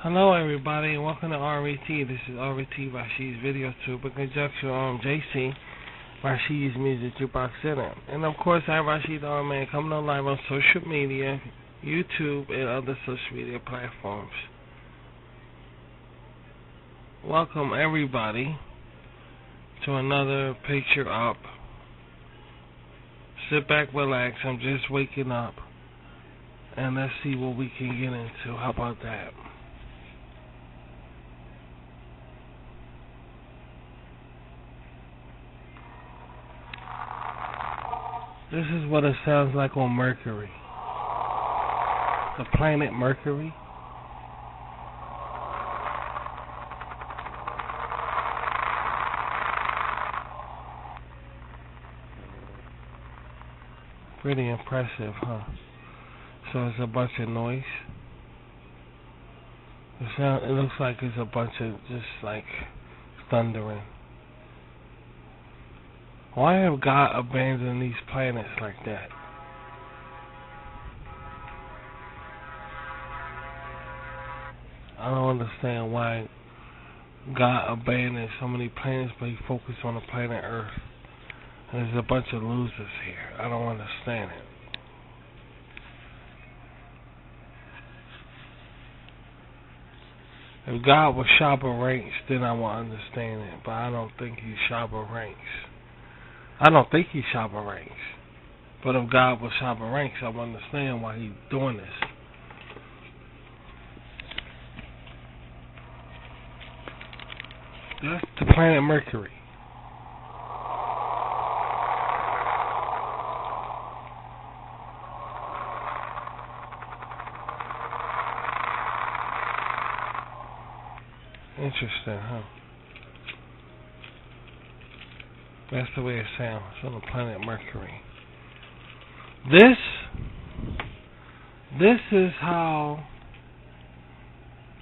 Hello everybody and welcome to RET. This is RET Rashid's Video Tube in conjunction on JC, Rashid's Music Jukebox Center. And of course I'm Rashid the Man coming on live on social media, YouTube and other social media platforms. Welcome everybody to another picture up. Sit back, relax, I'm just waking up and let's see what we can get into. How about that? This is what it sounds like on Mercury. The planet Mercury. Pretty impressive, huh? So it's a bunch of noise. It looks like it's a bunch of just like thundering. Why have God abandoned these planets like that? I don't understand why God abandoned so many planets, but He focused on the planet Earth. And there's a bunch of losers here. I don't understand it. If God was shopper ranks, then I would understand it. But I don't think He's shopper ranks. I don't think He's shopper ranks. But if God was shopper ranks, I would understand why He's doing this. That's the planet Mercury. Interesting, huh? That's the way it sounds on the planet Mercury. This is how,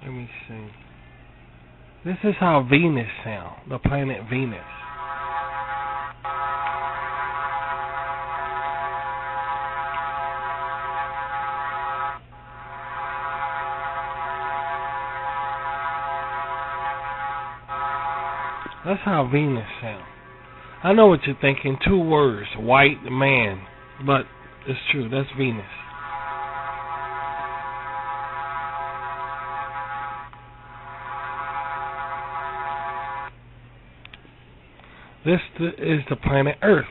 let me see. This is how Venus sounds, the planet Venus. That's how Venus sounds. I know what you're thinking, 2 words, white man, but it's true, that's Venus. This is the planet Earth.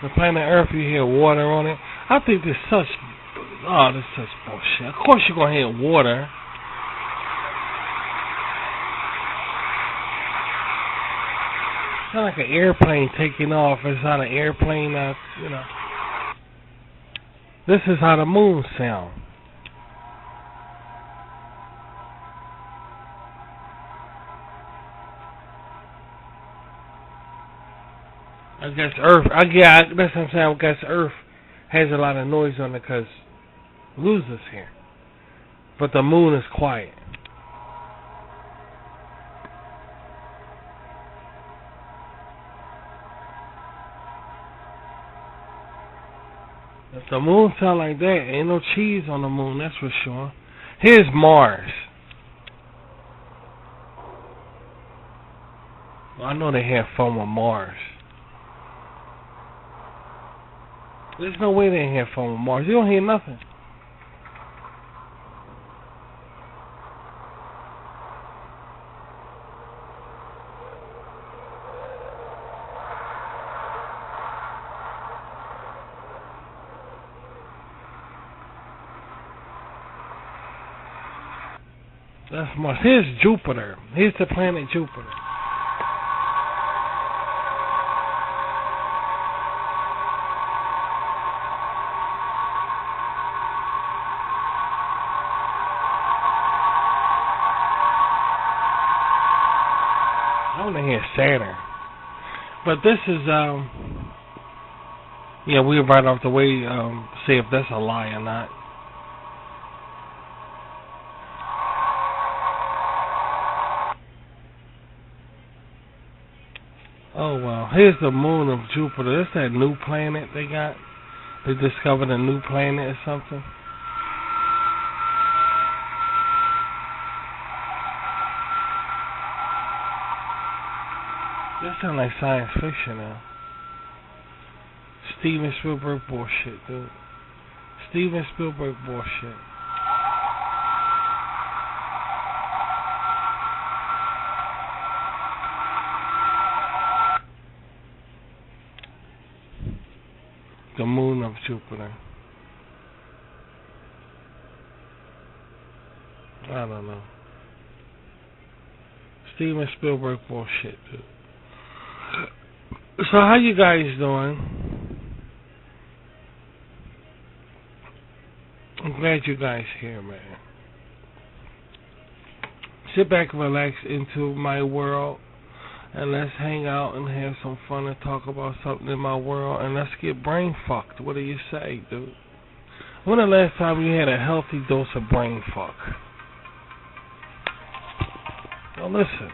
The planet Earth, you hear water on it. I think this is such bullshit. Of course you're going to hear water. It's not like an airplane taking off. It's not an airplane, This is how the moon sounds. I guess Earth, that's what I'm saying. I guess Earth has a lot of noise on it because losers here. But the moon is quiet. If the moon sound like that, ain't no cheese on the moon, that's for sure. Here's Mars. Well, I know they had fun with Mars. There's no way they ain't have fun with Mars. You don't hear nothing. That's Mars. Here's Jupiter. Here's the planet Jupiter. I want to hear Saturn. But this is, we're right off the way, see if that's a lie or not. Oh, well. Here's the moon of Jupiter. It's that new planet they got. They discovered a new planet or something. This sounds like science fiction now. Steven Spielberg bullshit, dude. Steven Spielberg bullshit. The moon of Jupiter. I don't know. Steven Spielberg bullshit, dude. So how you guys doing? I'm glad you guys here, man. Sit back and relax into my world, and let's hang out and have some fun and talk about something in my world, and let's get brain fucked. What do you say, dude? When the last time you had a healthy dose of brain fuck? Now listen.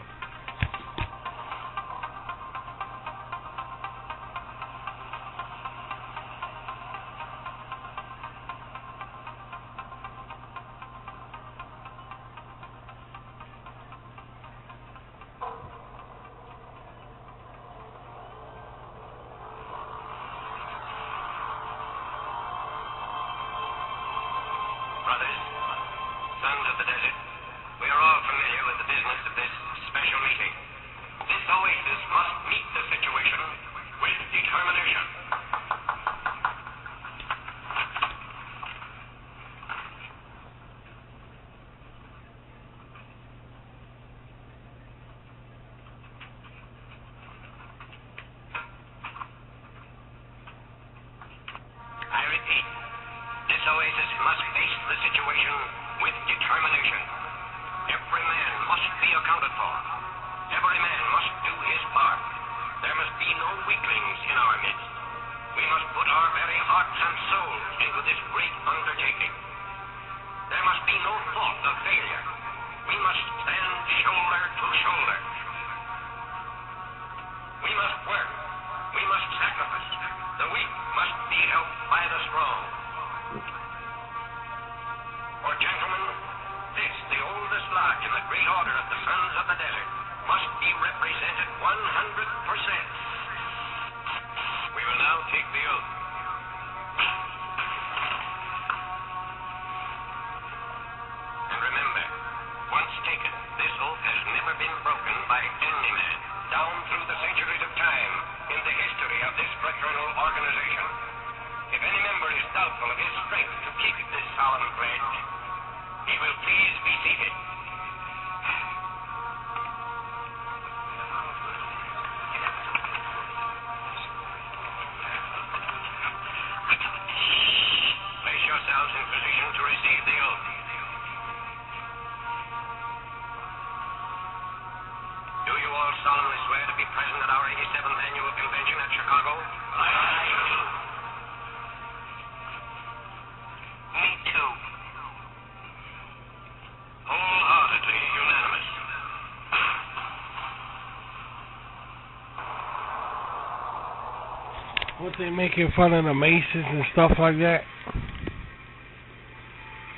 What, they making fun of the Masons and stuff like that?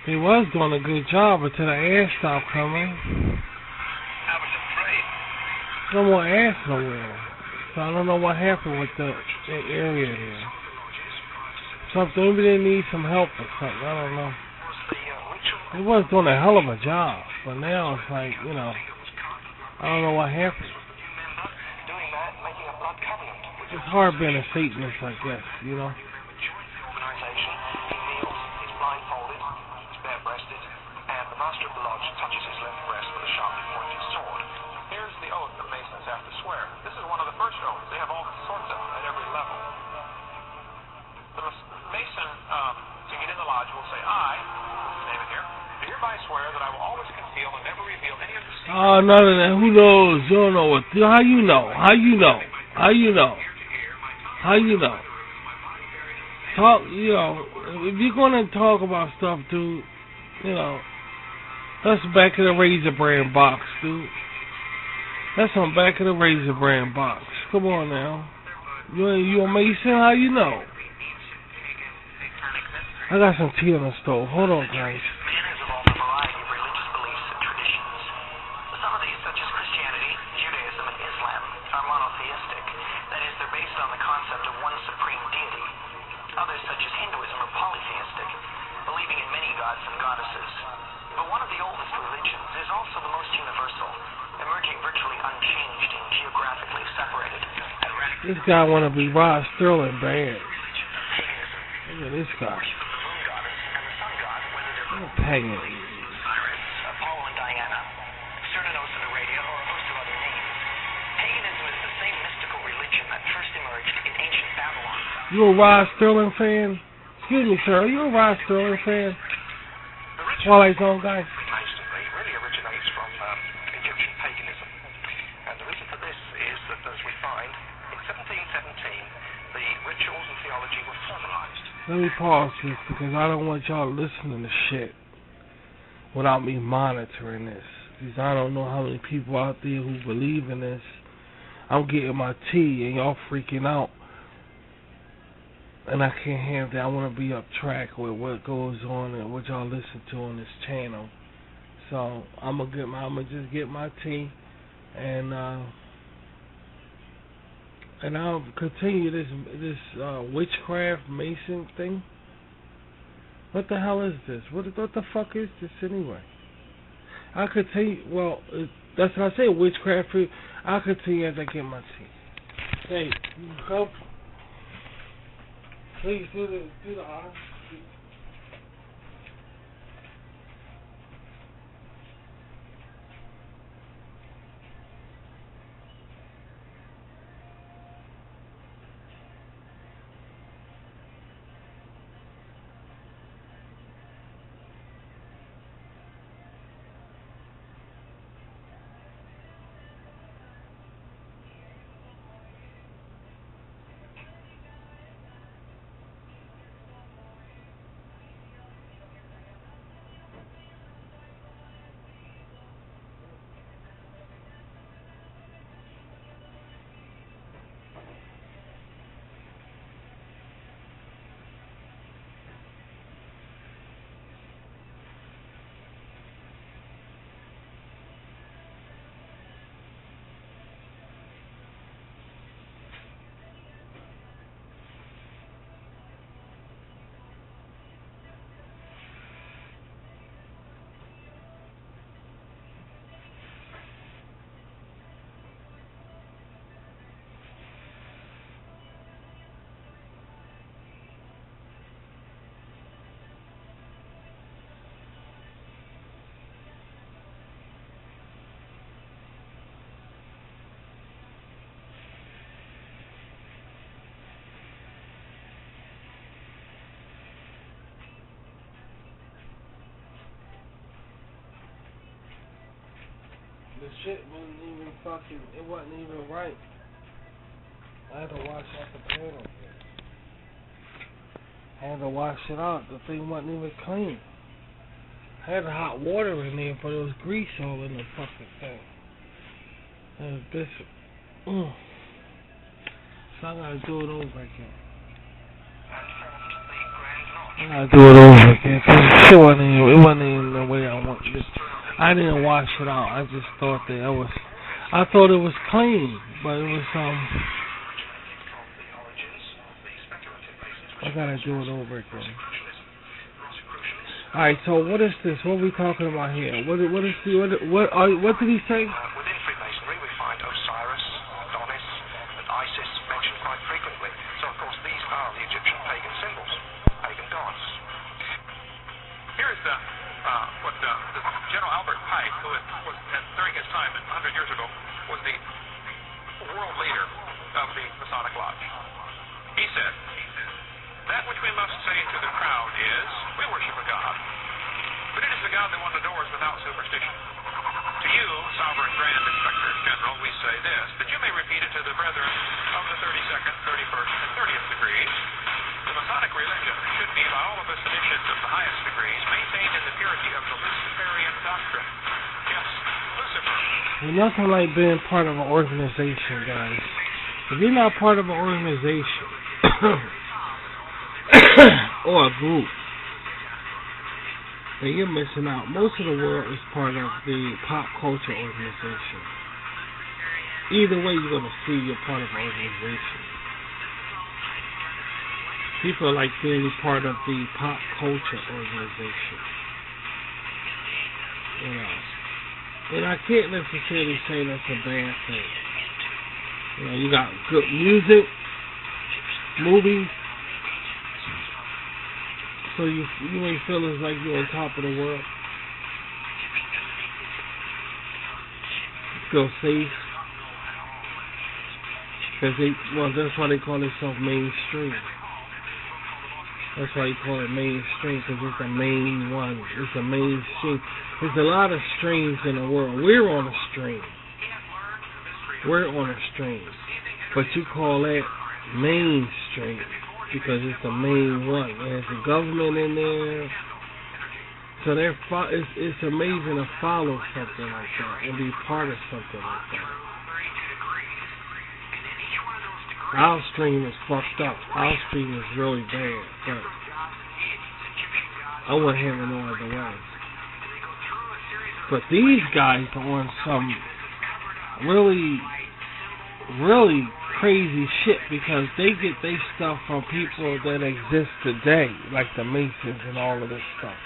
They was doing a good job until the ass stopped coming. I was afraid. No more ass nowhere. So I don't know what happened with the area there. Something, maybe they need some help or something. I don't know. They was doing a hell of a job, but now it's like, you know, I don't know what happened. It's hard being a Satanist, I guess, you know. Organization. He kneels, he's blindfolded, he's bare-breasted, and the master of the lodge touches his left breast with a sharply pointed sword. Here's the oath the Masons have to swear. This is one of the first oaths. They have all sorts of them at every level. The Mason to get in the lodge will say, I, name it here, do hereby swear that I will always conceal and never reveal any of the secrets. Oh, none of that. Who knows? You don't know what. How you know? How you know? How you know? How you know? Talk, you know, if you're going to talk about stuff, dude, you know, that's back of the Razor Brand box, dude. That's on back of the Razor Brand box. Come on now. You a Mason? How you know? I got some tea on the stove. Hold on, guys. Man has evolved a variety of religious beliefs and traditions. Some of these, such as Christianity, Judaism, and Islam, are monotheistic. That is, they're based on the concept of one supreme deity. Others, such as Hinduism, are polytheistic, believing in many gods and goddesses. But one of the oldest religions is also the most universal, emerging virtually unchanged and geographically separated. This guy wanna be Rod Sterling bad. Look at this guy. Pagan. Osiris, Apollo and Diana, Cernunnos and Aradia, or a host of other names. Paganism is the same mystical religion that first emerged in ancient Babylon. You a Rod Sterling fan? Excuse me, sir. Are you a Rod Sterling fan? Twilight Zone guy? Masonry really originates from Egyptian paganism. And the reason for this is that, as we find, in 1717, the rituals and theology were formalized. Let me pause this because I don't want y'all listening to shit without me monitoring this. Because I don't know how many people out there who believe in this. I'm getting my tea and y'all freaking out. And I can't have that. I want to be up track with what goes on and what y'all listen to on this channel. So I'm gonna just get my tea and I'll continue this witchcraft Mason thing. What the hell is this? What the fuck is this anyway? I'll continue. Well, that's what I say. Witchcraft. I'll continue as I get my tea. Hey, help. Please do the honor. The shit wasn't even fucking, it wasn't even right. I had to wash out the panel. I had to wash it out. The thing wasn't even clean. I had the hot water in there, but it was grease all in the fucking thing. And it was bitch. So I gotta do it over again. I gotta do it over again. Cause the shit it wasn't even the way I wanted it. I didn't wash it out. I just thought that I thought it was clean, but it was I gotta do it over again. Alright, so what is this? What are we talking about here? What did he say? Within Freemasonry, we find Osiris, Adonis, and Isis mentioned quite frequently. So, of course, these are the Egyptian pagan symbols, pagan gods. Here's what General Albert Pike, who was during his time 100 years ago, was the world leader of the Masonic Lodge. He said, "That which we must say to the crowd is, we worship a God, but it is the God that one adores without superstition. To you, Sovereign Grand Inspector General, we say this, that you may repeat it to the brethren of the 32nd, 31st, and 30th degrees. The Masonic religion should be, by all of us initiates of the highest degrees, maintained in the purity of the Luciferian doctrine." Yes, Lucifer. There's nothing like being part of an organization, guys. If you're not part of an organization or a group, then you're missing out. Most of the world is part of the pop culture organization. Either way, you're going to see you're part of an organization. People like being part of the pop culture organization. You know. And I can't necessarily say that's a bad thing. You know, you got good music, movies, so you may feel it's like you're on top of the world. You feel safe. Because that's why they call themselves mainstream. That's why they call it mainstream, because it's the main one. It's the mainstream. There's a lot of streams in the world. We're on a stream. We're on a stream. But you call that mainstream because it's the main one. There's a government in there. So it's amazing to follow something like that and be part of something like that. Our stream is fucked up. Our stream is really bad. But I wouldn't have it no other way. But these guys are on some really, really crazy shit because they get their stuff from people that exist today, like the Masons and all of this stuff.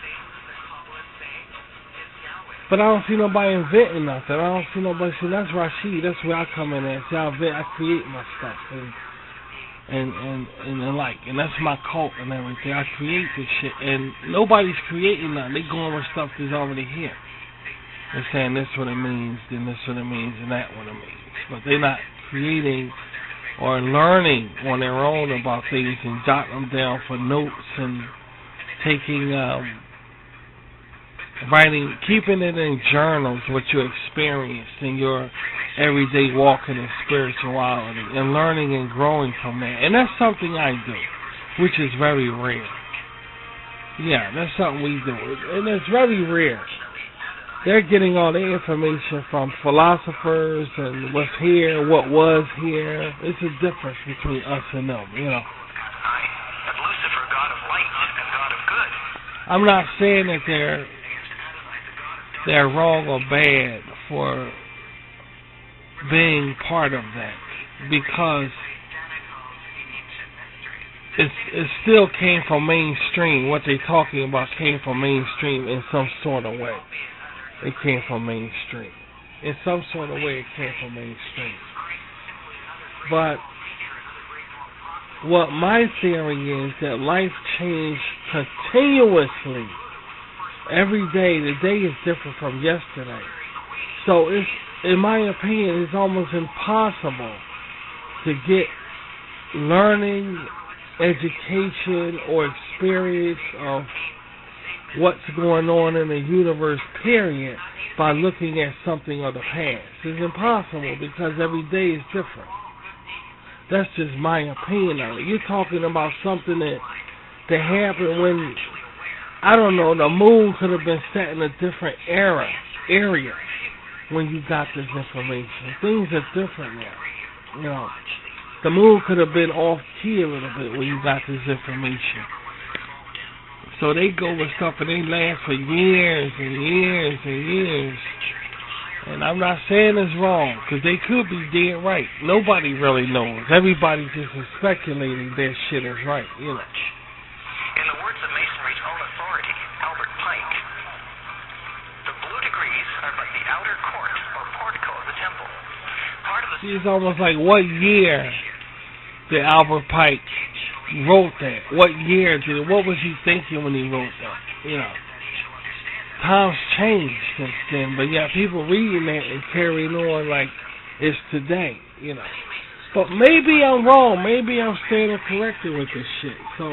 But I don't see nobody inventing nothing. I don't see nobody. See, that's Rashid. That's where I come in at. See, I create my stuff and like, and that's my cult and everything. I create this shit, and nobody's creating nothing. They going with stuff that's already here. They're saying this what it means, then this what it means, and that what it means. But they're not creating or learning on their own about things and jotting them down for notes and taking, writing, keeping it in journals what you experienced in your everyday walking in spirituality and learning and growing from that. And that's something I do, which is very rare. Yeah, that's something we do. And it's very rare. They're getting all the information from philosophers and what's here, what was here. It's a difference between us and them, you know. But Lucifer, God of light and God of good. I'm not saying that they're wrong or bad for being part of that, because it still came from mainstream. What they're talking about came from mainstream in some sort of way. It came from mainstream. In some sort of way, it came from mainstream. But what my theory is that life changed continuously. Every day, the day is different from yesterday. So it's, in my opinion, it's almost impossible to get learning, education, or experience of what's going on in the universe, period, by looking at something of the past. It's impossible because every day is different. That's just my opinion on it. You're talking about something that happened when, I don't know, the moon could have been set in a different area when you got this information. Things are different now. You know, the moon could have been off key a little bit when you got this information. So they go with stuff and they last for years and years and years. And I'm not saying it's wrong, because they could be dead right. Nobody really knows. Everybody just is speculating their shit is right, you know. In the words of Masonry's own authority, Albert Pike, the blue degrees are like the outer court or portico of the temple. Part of the... See, it's almost like, what year did Albert Pike wrote that? What year did it? What was he thinking when he wrote that? You know, times changed since then, but yeah, people reading that and carrying on like it's today, you know. But maybe I'm wrong. Maybe I'm standing corrected with this shit. So,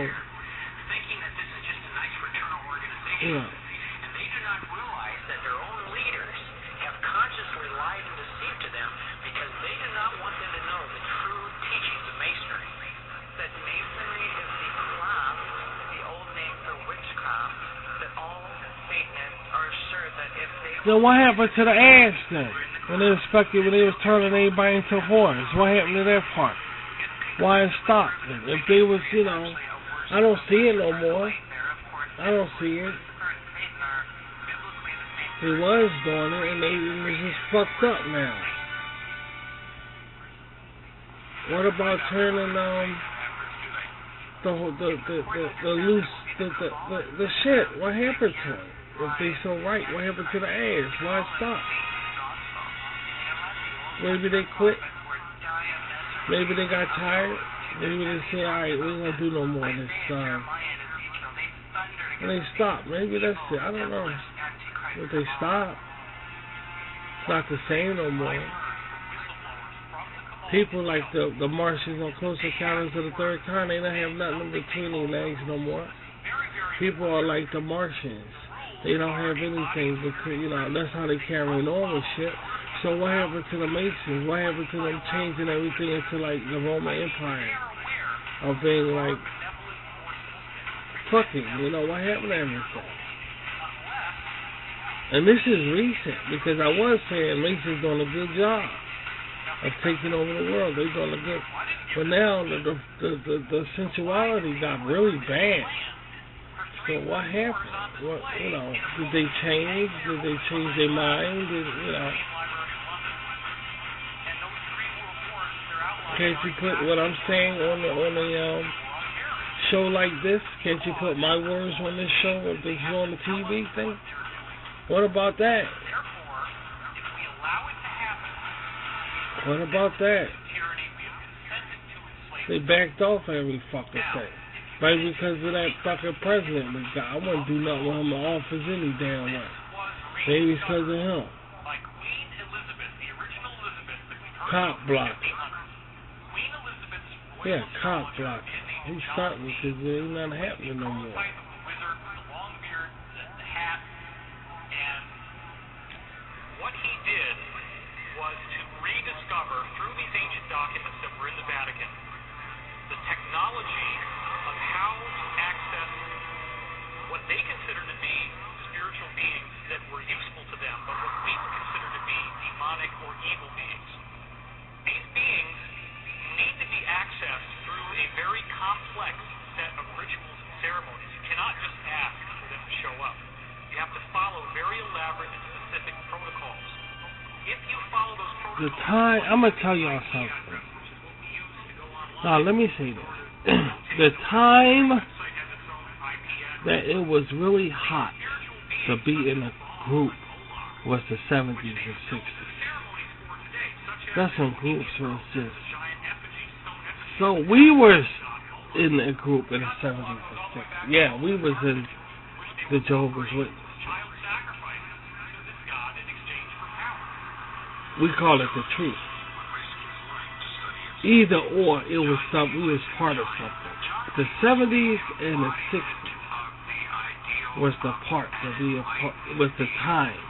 you know. And they do not realize that their own leaders have consciously lied and deceived to them because they do not want them to know the true teachings of Masonry. That Masonry is the Islam, the old name for witchcraft, that all Satanists are assured that if they... Then what happened to the ass then? When they was turning everybody into whores. What happened to that part? Why it stopped? If they was, I don't see it no more. I don't see it. They was doing it, and it was just fucked up now. What about turning the shit? What happened to it? If they so right, what happened to the ass? Why it stopped? Maybe they quit. Maybe they got tired. Maybe they said, alright, we ain't gonna do no more this time. And they stopped. Maybe that's it. I don't know. But they stopped. It's not the same no more. People like the Martians on Close Encounters of the Third Kind, they don't have nothing between their legs no more. People are like the Martians. They don't have anything between, that's how they carry on with shit. So what happened to the Masons? What happened to them changing everything into like the Roman Empire? Of being like, fucking, what happened to everything? And this is recent, because I was saying Masons doing a good job of taking over the world. They're doing a good, but now the sensuality got really bad. So what happened? What, did they change? Did they change their mind? Can't you put what I'm saying on a show like this? Can't you put my words on this show if it's on the TV thing? What about that? What about that? They backed off every fucking thing. Right, because of that fucking president we got. I wouldn't do nothing with him in office any damn way. Maybe it's because of him. Cop blocking. Yeah, cop blocking. He's starting because there ain't nothing happening no more. What he did was to rediscover through these ancient documents that were in the Vatican the technology of how to access what they consider to be spiritual beings that were useful to them, but what we consider to be demonic or evil beings. These beings need to be accessed through a very complex set of rituals and ceremonies. You cannot just ask for them to show up. You have to follow very elaborate and specific protocols. If you follow those protocols, I'm going to tell y'all something. Now, let me say this. The time that it was really hot to be in a group was the 70s and 60s. That's when groups was just... So we were in a group in the 70s and 60s. Yeah, we was in the Jehovah's Witnesses. We call it the truth. Either or, it was something. We was part of something. The 70s and the 60s was the part to be a part, was the time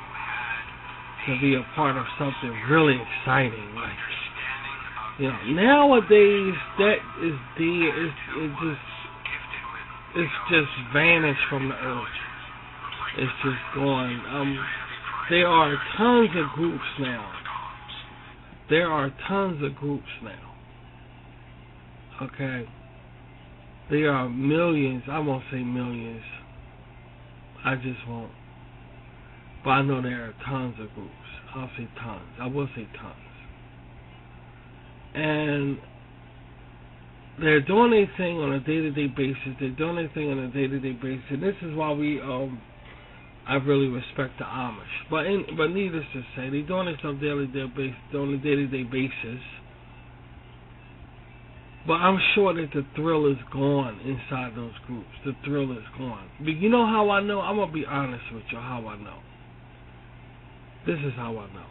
to be a part of something really exciting. Like, nowadays that is dead. It's just vanished from the earth. It's just gone. There are tons of groups now. There are tons of groups now. Okay? There are millions. I won't say millions. I just won't. But I know there are tons of groups. I'll say tons. I will say tons. And they're doing their thing on a day-to-day basis. They're doing their thing on a day-to-day basis. And this is why I really respect the Amish. But needless to say, they're doing this on a day-to-day basis. But I'm sure that the thrill is gone inside those groups. The thrill is gone. But you know how I know? I'm going to be honest with you how I know. This is how I know.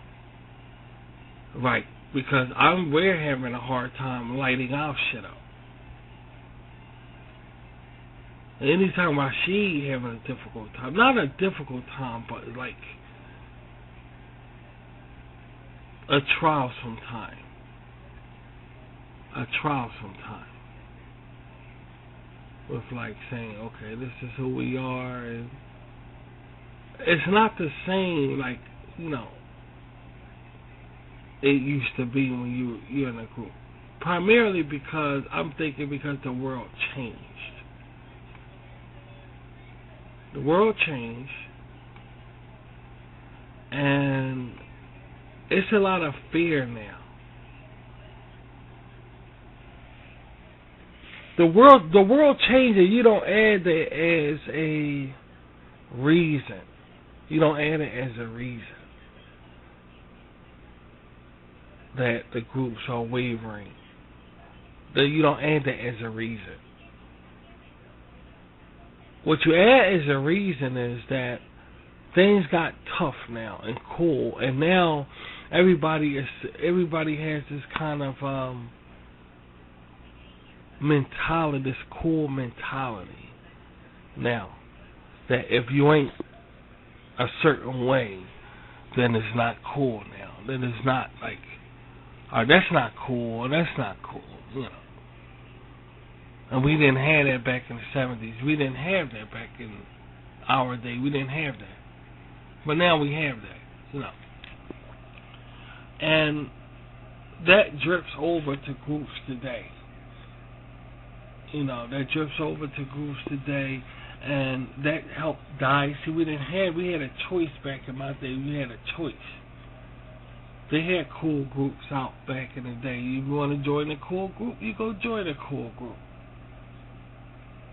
Right. Because we're having a hard time lighting our shit up. Anytime Rashid having a difficult time. Not a difficult time, but like a trial sometime. A trial sometime. With like saying, okay, this is who we are. And it's not the same, like, it used to be when you're in a group. Primarily because the world changed. The world changed, and it's a lot of fear now. The world changed, and you don't add it as a reason. You don't add it as a reason that the groups are wavering. That you don't add that as a reason. What you add as a reason is that things got tough now and cool, and now everybody has this kind of mentality, this cool mentality now, that if you ain't a certain way, then it's not cool now. Then it's not like, or that's not cool, or that's not cool, you know. And we didn't have that back in the 70s. We didn't have that back in our day. We didn't have that. But now we have that, you know. And that drips over to groups today. You know, that drips over to groups today, and that helped die. See, we had a choice back in my day. We had a choice. They had cool groups out back in the day. You want to join a cool group, you go join a cool group.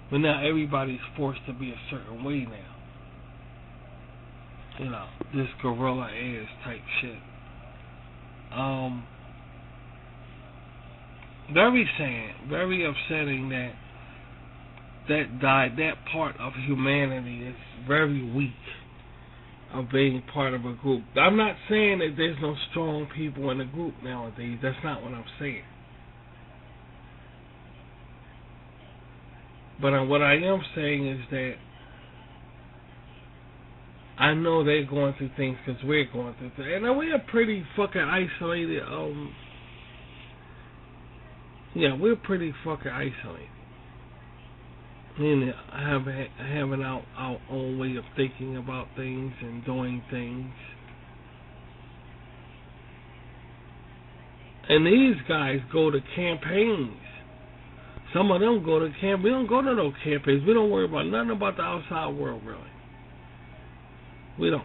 But now everybody's forced to be a certain way now. You know, this gorilla ass type shit. Very sad, very upsetting that died. That part of humanity is very weak of being part of a group. I'm not saying that there's no strong people in a group nowadays. That's not what I'm saying. But what I am saying is that I know they're going through things because we're going through things. And we are pretty fucking isolated. We're pretty fucking isolated. And having our own way of thinking about things and doing things. And these guys go to campaigns. Some of them go to camp. We don't go to no campaigns. We don't worry about nothing about the outside world, really. We don't.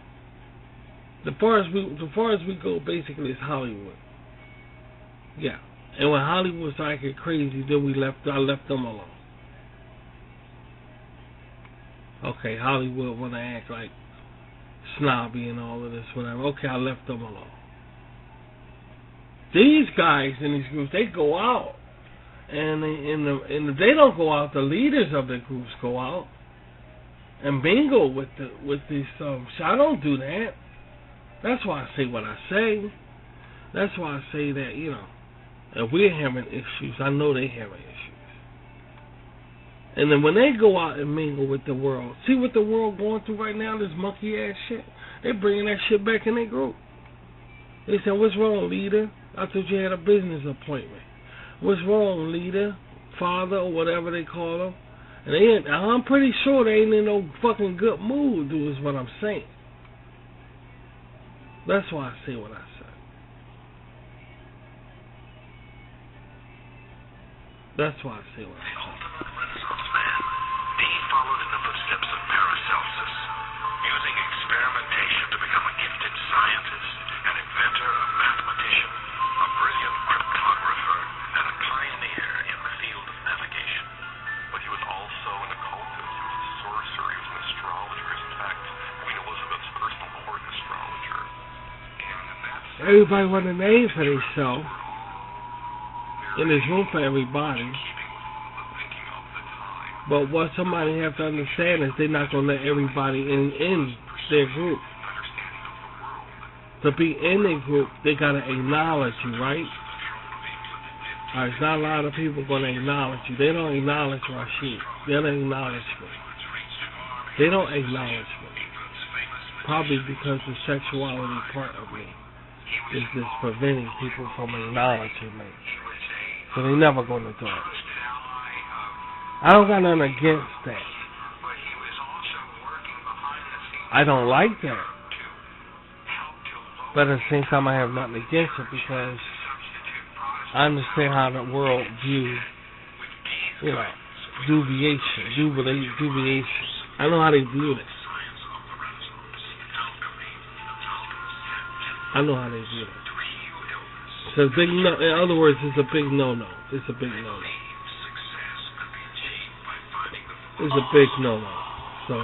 The far as we go, basically, is Hollywood. Yeah. And when Hollywood started getting crazy, then I left them alone. Okay, Hollywood want to act like snobby and all of this, whatever. Okay, I left them alone. These guys in these groups, they go out. And they don't go out. The leaders of the groups go out and bingo with these. I don't do that. That's why I say what I say. That's why I say that, you know, if we're having issues, I know they having issues. And then when they go out and mingle with the world, see what the world going through right now, this monkey ass shit. They bringing that shit back in their group. They said, "What's wrong, leader? I thought you had a business appointment. What's wrong, leader, father, or whatever they call them?" And I'm pretty sure they ain't in no fucking good mood, dude, is what I'm saying. That's why I say what I say. That's why I say what I say. The ultimate Renaissance man, Dee followed in the footsteps of Paracelsus, using experimentation to become a gifted scientist, an inventor, a mathematician, a brilliant cryptographer, and a pioneer in the field of navigation. But he was also an occultist, he was a sorcerer, he was an astrologer. In fact, Queen Elizabeth's personal court astrologer. And Everybody want a name for themselves. And there's room for everybody. But what somebody have to understand is they're not going to let everybody in their group. To be in a group, they got to acknowledge you, right? There's not a lot of people going to acknowledge you. They don't acknowledge Rashid. They don't acknowledge me. They don't acknowledge me. Probably because the sexuality part of me is just preventing people from acknowledging me. So they never going to do it. I don't got nothing against that. I don't like that. But at the same time, I have nothing against it because I understand how the world views, dubiation. I know how they view this. I know how they view it. So big no. In other words, it's a big no-no. It's a big no-no. It's a big no-no. So.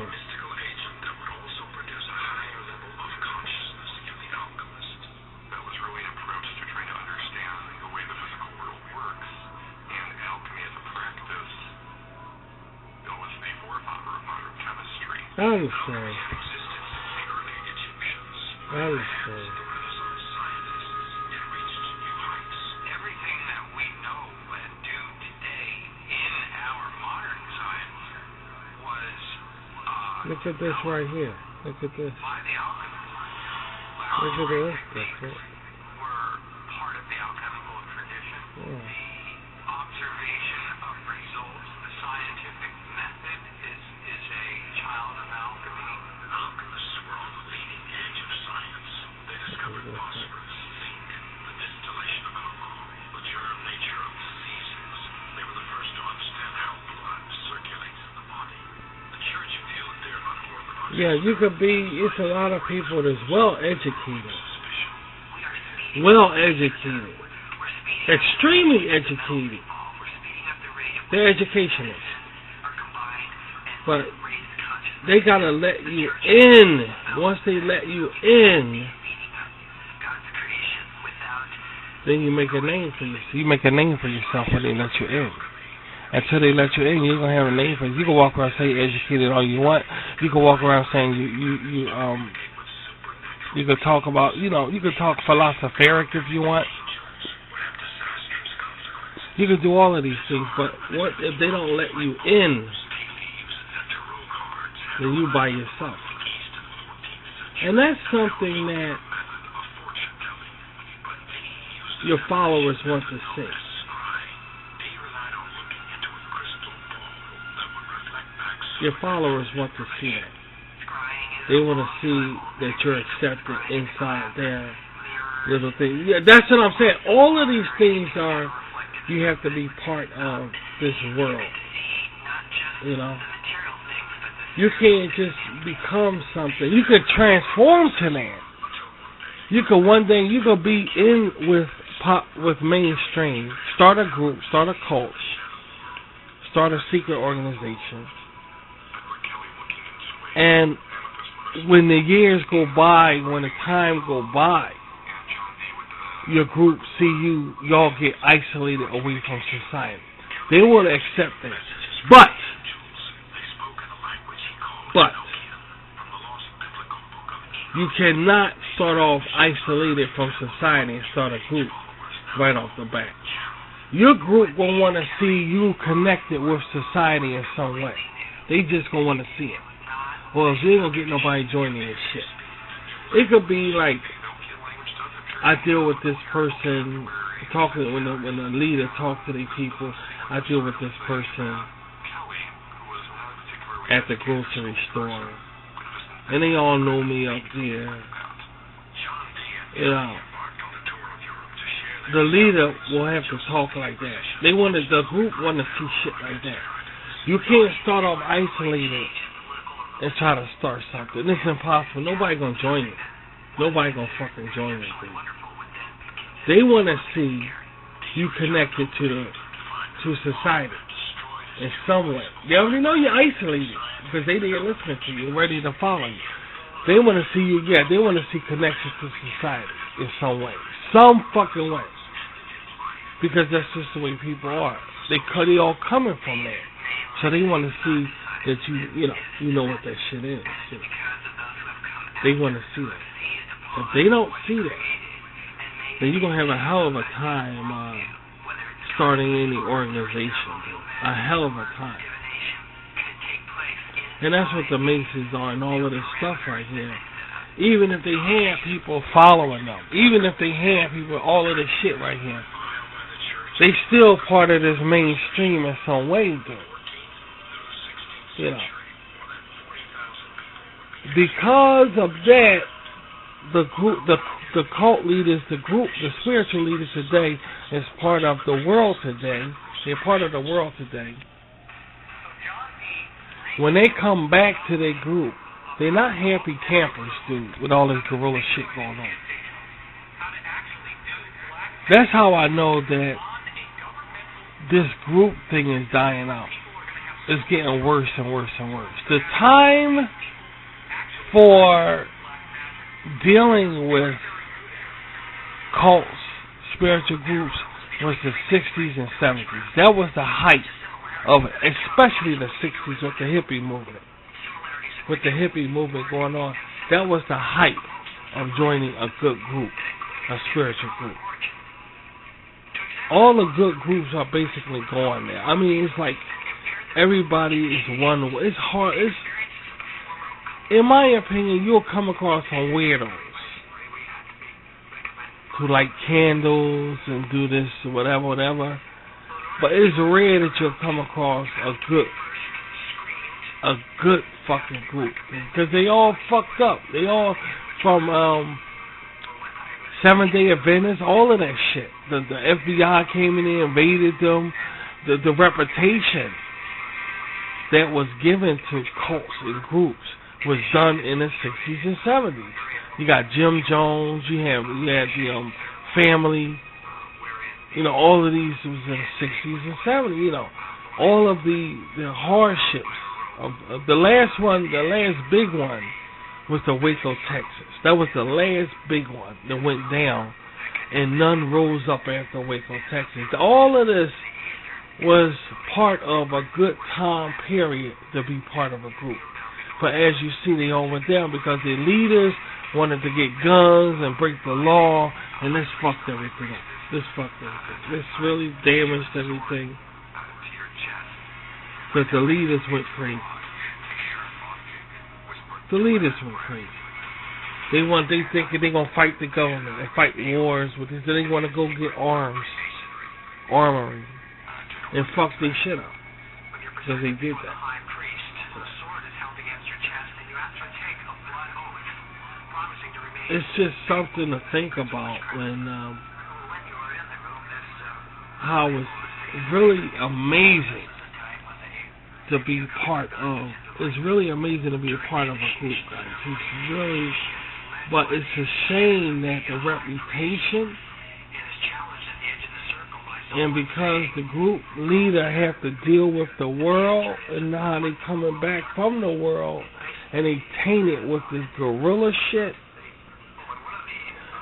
I understand. Everything that we know and do today in our modern times was look at this right here. Look at this. by the alchemists. Look at this. Were part of the alchemical tradition. Yeah. The observation of results, the scientific method is a child of alchemy. Alchemists were on the leading edge of science. They discovered phosphorus, zinc, the distillation of alcohol, the germ nature of diseases. They were the first to understand how blood circulates in the body. The church viewed their unorthodox. Yeah, you could be. It's a lot of people that's well educated, extremely educated. They're educationists, but they gotta let you in. Once they let you in, then you make a name for yourself. You make a name for yourself when they let you in. Until they let you in, you ain't gonna have a name for it. You can walk around saying educated all you want. You can walk around saying you could talk about, you could talk philosopheric if you want. You could do all of these things, but what if they don't let you in? Then you by yourself. And that's something that your followers want to see. Your followers want to see that. They want to see that you're accepted inside their little thing. Yeah, that's what I'm saying. All of these things are, you have to be part of this world. You can't just become something. You could transform to that. You could one day, you could be in with mainstream, start a group, start a cult, start a secret organization, and when the years go by, when the time go by, your group see y'all get isolated away from society. They will accept this. But you cannot start off isolated from society and start a group right off the bat. Your group will want to see you connected with society in some way. They just gonna want to see it. Well, if you ain't gonna get nobody joining this shit. It could be like, I deal with this person, talking when the leader talks to these people, I deal with this person at the grocery store. And they all know me up there. The leader will have to talk like that. The group want to see shit like that. You can't start off isolated and try to start something. It's impossible. Nobody gonna join you. Nobody gonna fucking join you. They want to see you connected to society in some way. They already know you're isolated because they didn't listen to you, ready to follow you. They want to see you. Yeah, they want to see connection to society in some way, some fucking way. Because that's just the way people are. They all coming from there, so they want to see that you know what that shit is. They want to see that. If they don't see that, then you're gonna have a hell of a time starting any organization. A hell of a time. And that's what the Masons are and all of this stuff right here. Even if they have people following them, even if they have people, all of this shit right here, they still part of this mainstream in some way, though. Because of that, the the cult leaders, the group, the spiritual leaders today is part of the world today. They're part of the world today. When they come back to their group, they're not happy campers, dude, with all this guerrilla shit going on. That's how I know that this group thing is dying out. It's getting worse and worse and worse. The time for dealing with cults, spiritual groups, was the 60s and 70s. That was the height of it, especially the 60s with the hippie movement. With the hippie movement going on, that was the height of joining a good group, a spiritual group. All the good groups are basically going there. I mean, it's like everybody is one. It's hard. In my opinion, you'll come across some weirdos who like candles and do this or whatever. But it's rare that you'll come across a good fucking group, because they all fucked up. They all from Seventh-day Adventists, all of that shit. The FBI came in there, invaded them. The reputation that was given to cults and groups was done in the 60s and 70s. You got Jim Jones, you had the family, all of these was in the 60s and 70s, all of the hardships. The last big one was the Waco, Texas. That was the last big one that went down, and none rose up after Waco, Texas. All of this was part of a good time period to be part of a group. But as you see, they all went down because their leaders wanted to get guns and break the law, and this fucked everything up. This really damaged everything. But the leaders went crazy. They thinking they gonna fight the government and fight wars with this. They want to go get armory, and fuck their shit up. So they did that. It's just something to think about when how it's really amazing to be part of. It's really amazing to be a part of a group, guys. It's really, but it's a shame that the reputation, and because the group leader have to deal with the world and how they coming back from the world, and they taint it with this guerrilla shit.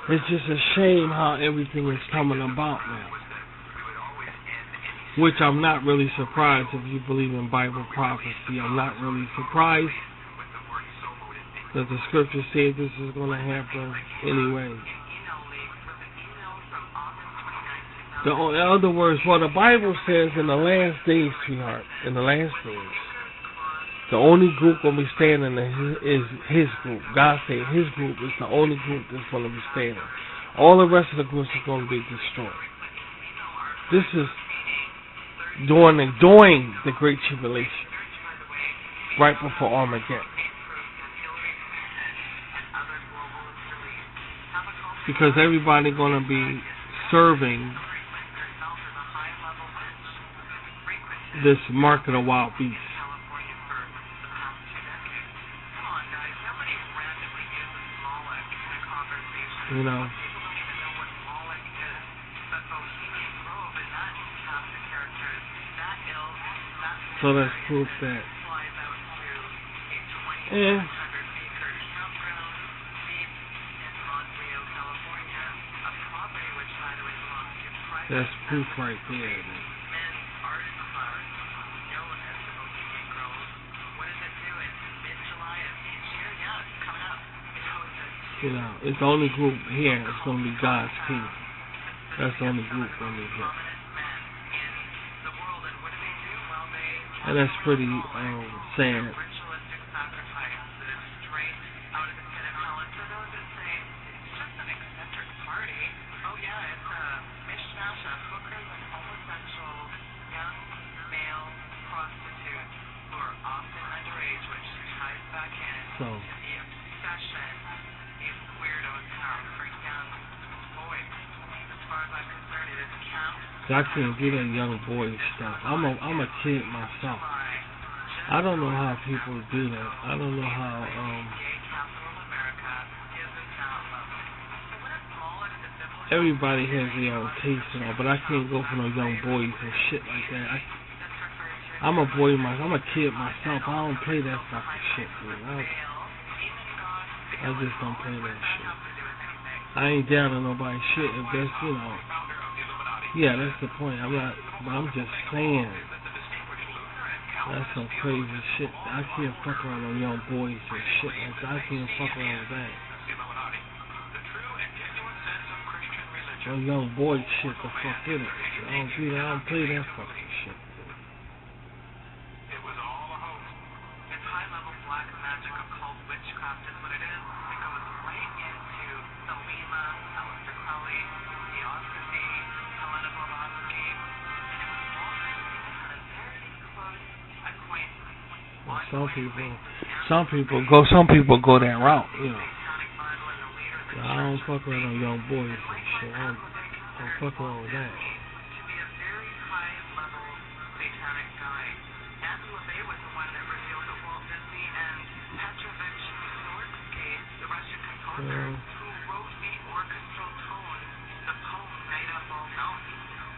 It's just a shame how everything is coming about now. Which I'm not really surprised if you believe in Bible prophecy. I'm not really surprised that the scripture says this is going to happen anyway. In other words, what the Bible says in the last days, sweetheart, in the last days, the only group going to be standing is His group. God said His group is the only group that's going to be standing. All the rest of the groups are going to be destroyed. This is during the Great Tribulation, right before Armageddon. Because everybody going to be serving this mark of the wild beast. So that's proof that that's proof right there. It's the only group here that's going to be God's kingdom. That's the only group going to be here. And that's pretty sad. So I can't do that young boy stuff. I'm a kid myself. I don't know how people do that. I don't know how everybody has their own taste and all, but I can't go for no young boys and shit like that. I'm a boy myself. I'm a kid myself. I don't play that fucking shit, dude. I just don't play that shit. I ain't down to nobody's shit if that's, you know. Yeah, that's the point. I'm just saying. That's some crazy shit. I can't fuck around on young boys and shit like that. I can't fuck around with that. On young boy shit, the fuck in it. I don't play that fucking shit. It was all a hoax. It's high-level black magic, occult witchcraft is what it is. It goes right into Selima, Aleister Crowley, Theosophy, Helena Blavatsky, and it was all had a very close acquaintance. Some people go that route, you know. I don't fuck around on young boys and shit. I don't fuck around with that. To be a very high-level satanic guy. Andrew LaVey was the one that revealed that Walt Disney and Petrovich Mussorgsky, the Russian composer, who wrote the orchestral tone, the poem made up all notes.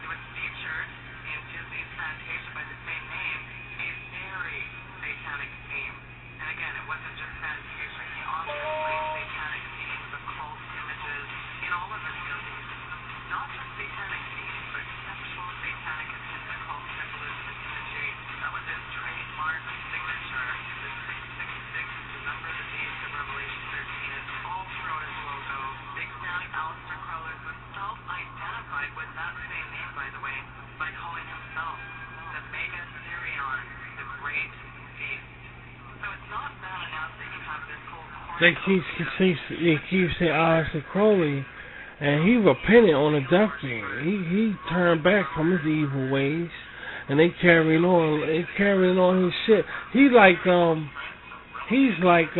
It was featured in Disney's Fantasia by the same name, a very satanic theme. And again, it wasn't just Fantasia. He often played satanic themes, occult images in all of his movies. Not just satanic themes, but sexual, satanic, and occult symbolism and imagery. That was his trademark signature. The 666 is the number of the beast of Revelation 13. It's all throughout his logo. Big fan of Aleister Crowley, who self-identified with that same name, by the way, by calling himself the Megatherion, the Great Beast. So it's not bad enough that you have this whole they keep saying Aleister Crowley, and he repented on a deathbed. He turned back from his evil ways, and they carrying on his shit. He's like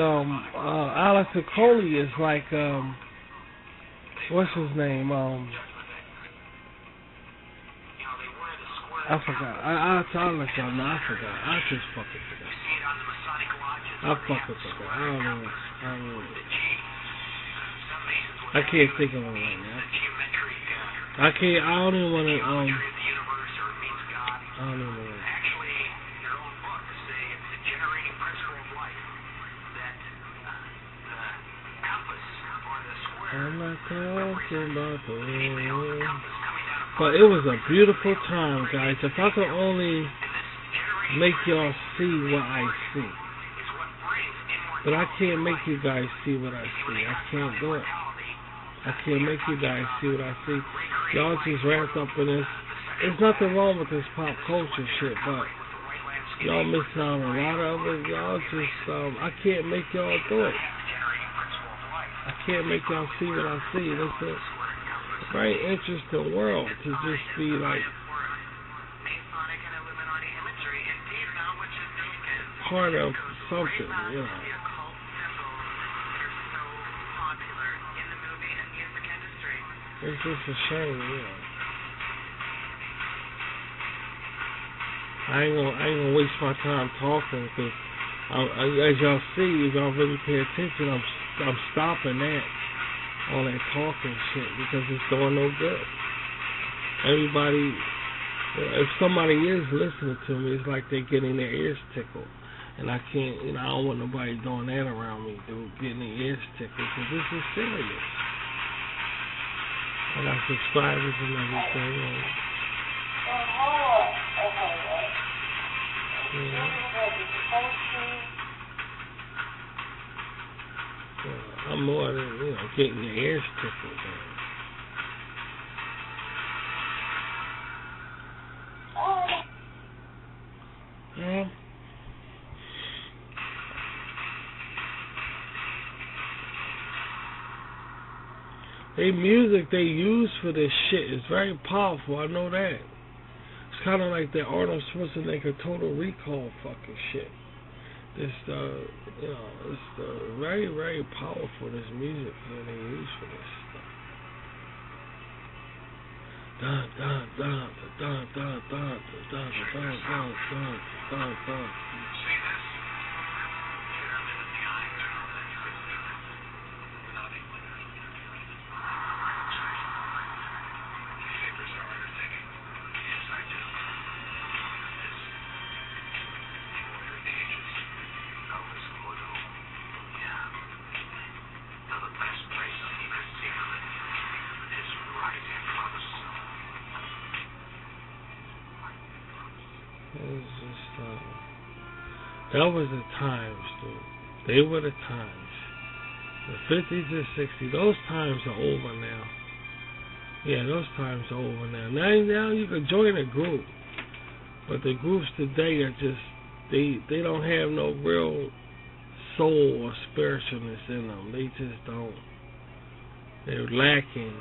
Aleister Crowley is like what's his name? I forgot. I'll let y'all know. I forgot. I just fucking forgot. I fucking forgot. I don't know. I can't think of it right now. I don't even want to. I don't even know. Actually, your own book say it's the generating principle of life that the compass or the square. I'm not talking about the. But it was a beautiful time, guys. If I could only make y'all see what I see. But I can't make you guys see what I see. I can't do it. I can't make you guys see what I see. Y'all just wrapped up in this. There's nothing wrong with this pop culture shit, but y'all missing out on a lot of it. Y'all just, I can't make y'all do it. I can't make y'all see what I see. It's a very interesting world to just be like part of something, you know. It's just a shame, you know. I ain't gonna waste my time talking because, as y'all see, if y'all really pay attention, I'm stopping that, all that talking shit, because it's doing no good. Everybody, if somebody is listening to me, it's like they're getting their ears tickled, and I can't, you know, I don't want nobody doing that around me, dude, getting their ears tickled, because this is serious. I got subscribers and everything. I'm more than, you know, getting your ears tickled. Yeah. The music they use for this shit is very powerful, I know that. It's kind of like the Arnold Schwarzenegger Total Recall fucking shit. This, you know, it's very, very powerful, this music that they use for this stuff. Dun, dun, dun, dun, dun, dun, dun, dun, dun, dun, dun, dun. See this? Chairman of the Iron System. Nodding. Papers are undertaking. Yes, I do. This. The Order of the Ages. Elvis Woodhull. Yeah. Now the best place he could feel it is right in front of us. It's just, that was the times, dude. They were the times. The 50s and 60s, those times are over now. Yeah, those times are over now. Now you can join a group, but the groups today are just, they don't have no real soul or spiritualness in them. They just don't. They're lacking.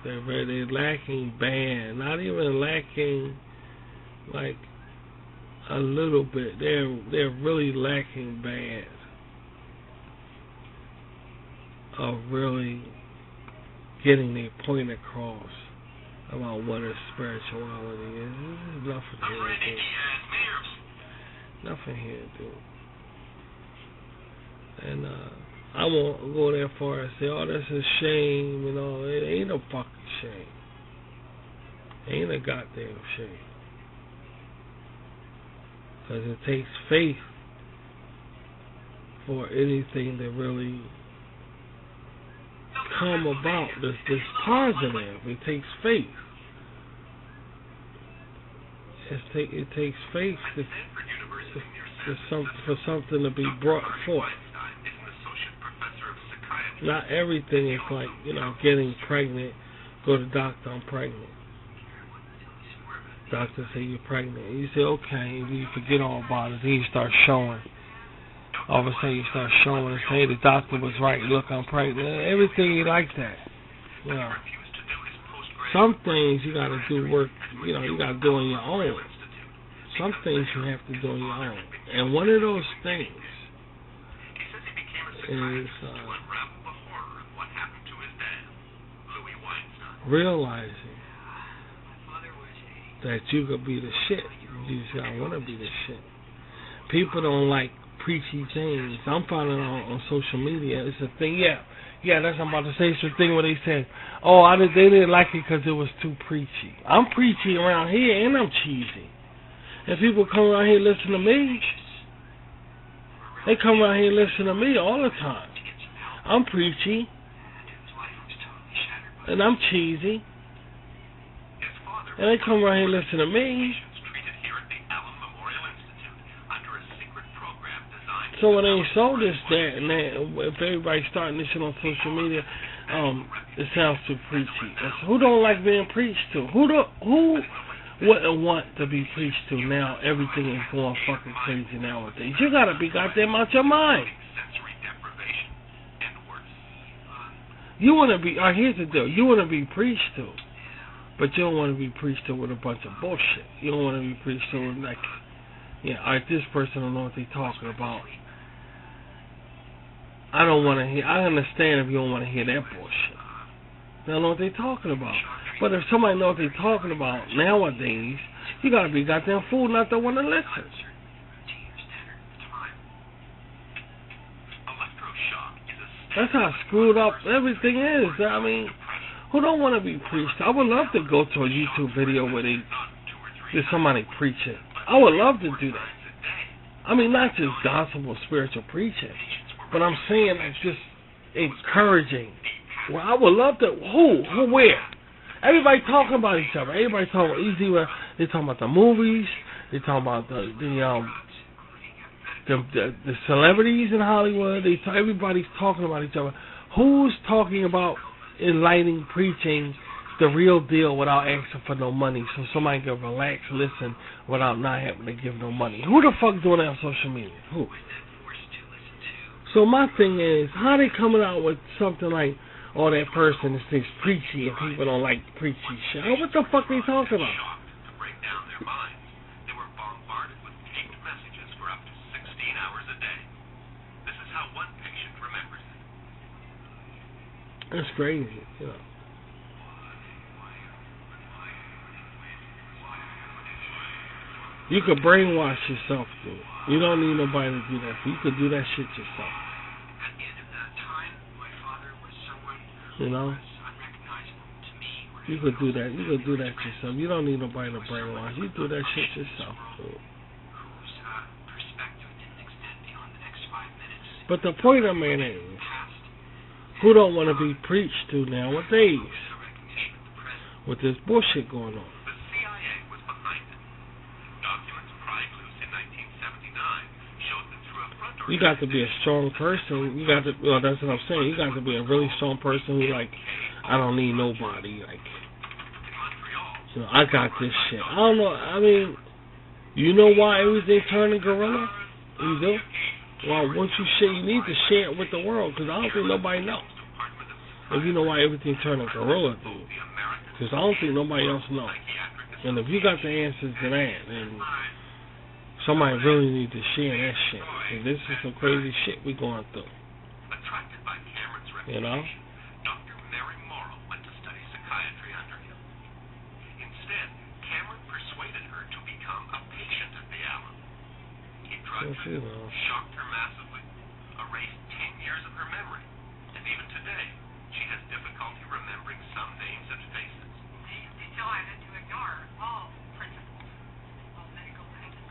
They're lacking band. Not even lacking like a little bit. They're really lacking bad of really getting their point across about what a spirituality is. There's nothing here to do. Nothing here to do. And I won't go that far and say, oh, that's a shame and all. It ain't a fucking shame. Ain't a goddamn shame. Because it takes faith for anything to really come about. This positive. It takes faith. It takes faith for something to be brought forth. Not everything is like, getting pregnant. Go to the doctor, I'm pregnant. Doctor say you're pregnant. And you say, okay, you forget all about it. Then you start showing. All of a sudden you start showing and say, the doctor was right, look, I'm pregnant. Everything like that. Some things you gotta do work, you gotta do on your own. Some things you have to do on your own. And one of those things is realizing that you could be the shit. You just gotta wanna be the shit. People don't like preachy things. I'm finding on social media, it's a thing. Yeah, that's what I'm about to say. It's the thing where they said, they didn't like it because it was too preachy. I'm preachy around here and I'm cheesy. And people come around here and listen to me. They come around here and listen to me all the time. I'm preachy. And I'm cheesy. And they come around here and listen to me. So when they sold this, if everybody's starting this shit on social media, it sounds too preachy. Who don't like being preached to? Who wouldn't want to be preached to? Now everything is going fucking crazy nowadays. You gotta be goddamn out your mind. You wanna be, here's the deal, you wanna be preached to, but you don't wanna be preached to with a bunch of bullshit. You don't wanna be preached to with like, this person don't know what they're talking about. I don't want to hear. I understand if you don't want to hear that bullshit. They don't know what they're talking about. But if somebody knows what they're talking about nowadays, you gotta be goddamn fool not to want to listen. That's how screwed up everything is. I mean, who don't want to be preached? I would love to go to a YouTube video where there's somebody preaching. I would love to do that. I mean, not just gospel spiritual preaching, but I'm saying it's just encouraging. Well, I would love to. Who, where? Everybody talking about each other. Everybody talking about they're talking about the movies. They're talking about the celebrities in Hollywood. Everybody's talking about each other. Who's talking about enlightening preaching, the real deal, without asking for no money, so somebody can relax, listen, without not having to give no money? Who the fuck doing that on social media? Who? So my thing is, how they coming out with something like, that person is this preachy and people don't like preachy shit? What the fuck they talking about? That's crazy, You could brainwash yourself, dude. You don't need nobody to do that. You could do that shit yourself. At the end of that time, my father was someone You know? was unrecognizable to me. You could do that. You could do that yourself. You don't need nobody to brainwash. You do that shit yourself, dude. Whose perspective didn't extend beyond the next 5 minutes. But the point I'm making is, who don't want to be preached to nowadays with this bullshit going on? The CIA was behind it. Documents pried loose in 1979 showed that through a front door. You got to be a strong person. You got to. Well, that's what I'm saying. You got to be a really strong person who like, I don't need nobody. Like, you know, I got this shit. I don't know. I mean, you know why everything turned to gorilla? You do? Well, once you share, you need to share it with the world, because I don't think nobody knows. If you know why everything turned to gorilla, dude, because I don't think nobody else knows. And if you got the answers to that, then somebody really need to share that shit. Because this is some crazy shit we going through. You know? Dr. Mary Morrow went to study psychiatry under him. Instead, Cameron persuaded her to become a patient at the Allen. He drugged her, shocked her massively, erased 10 years of her memory, and even today, she has difficulty remembering some names and faces. They tell her to ignore all principles, all medical principles.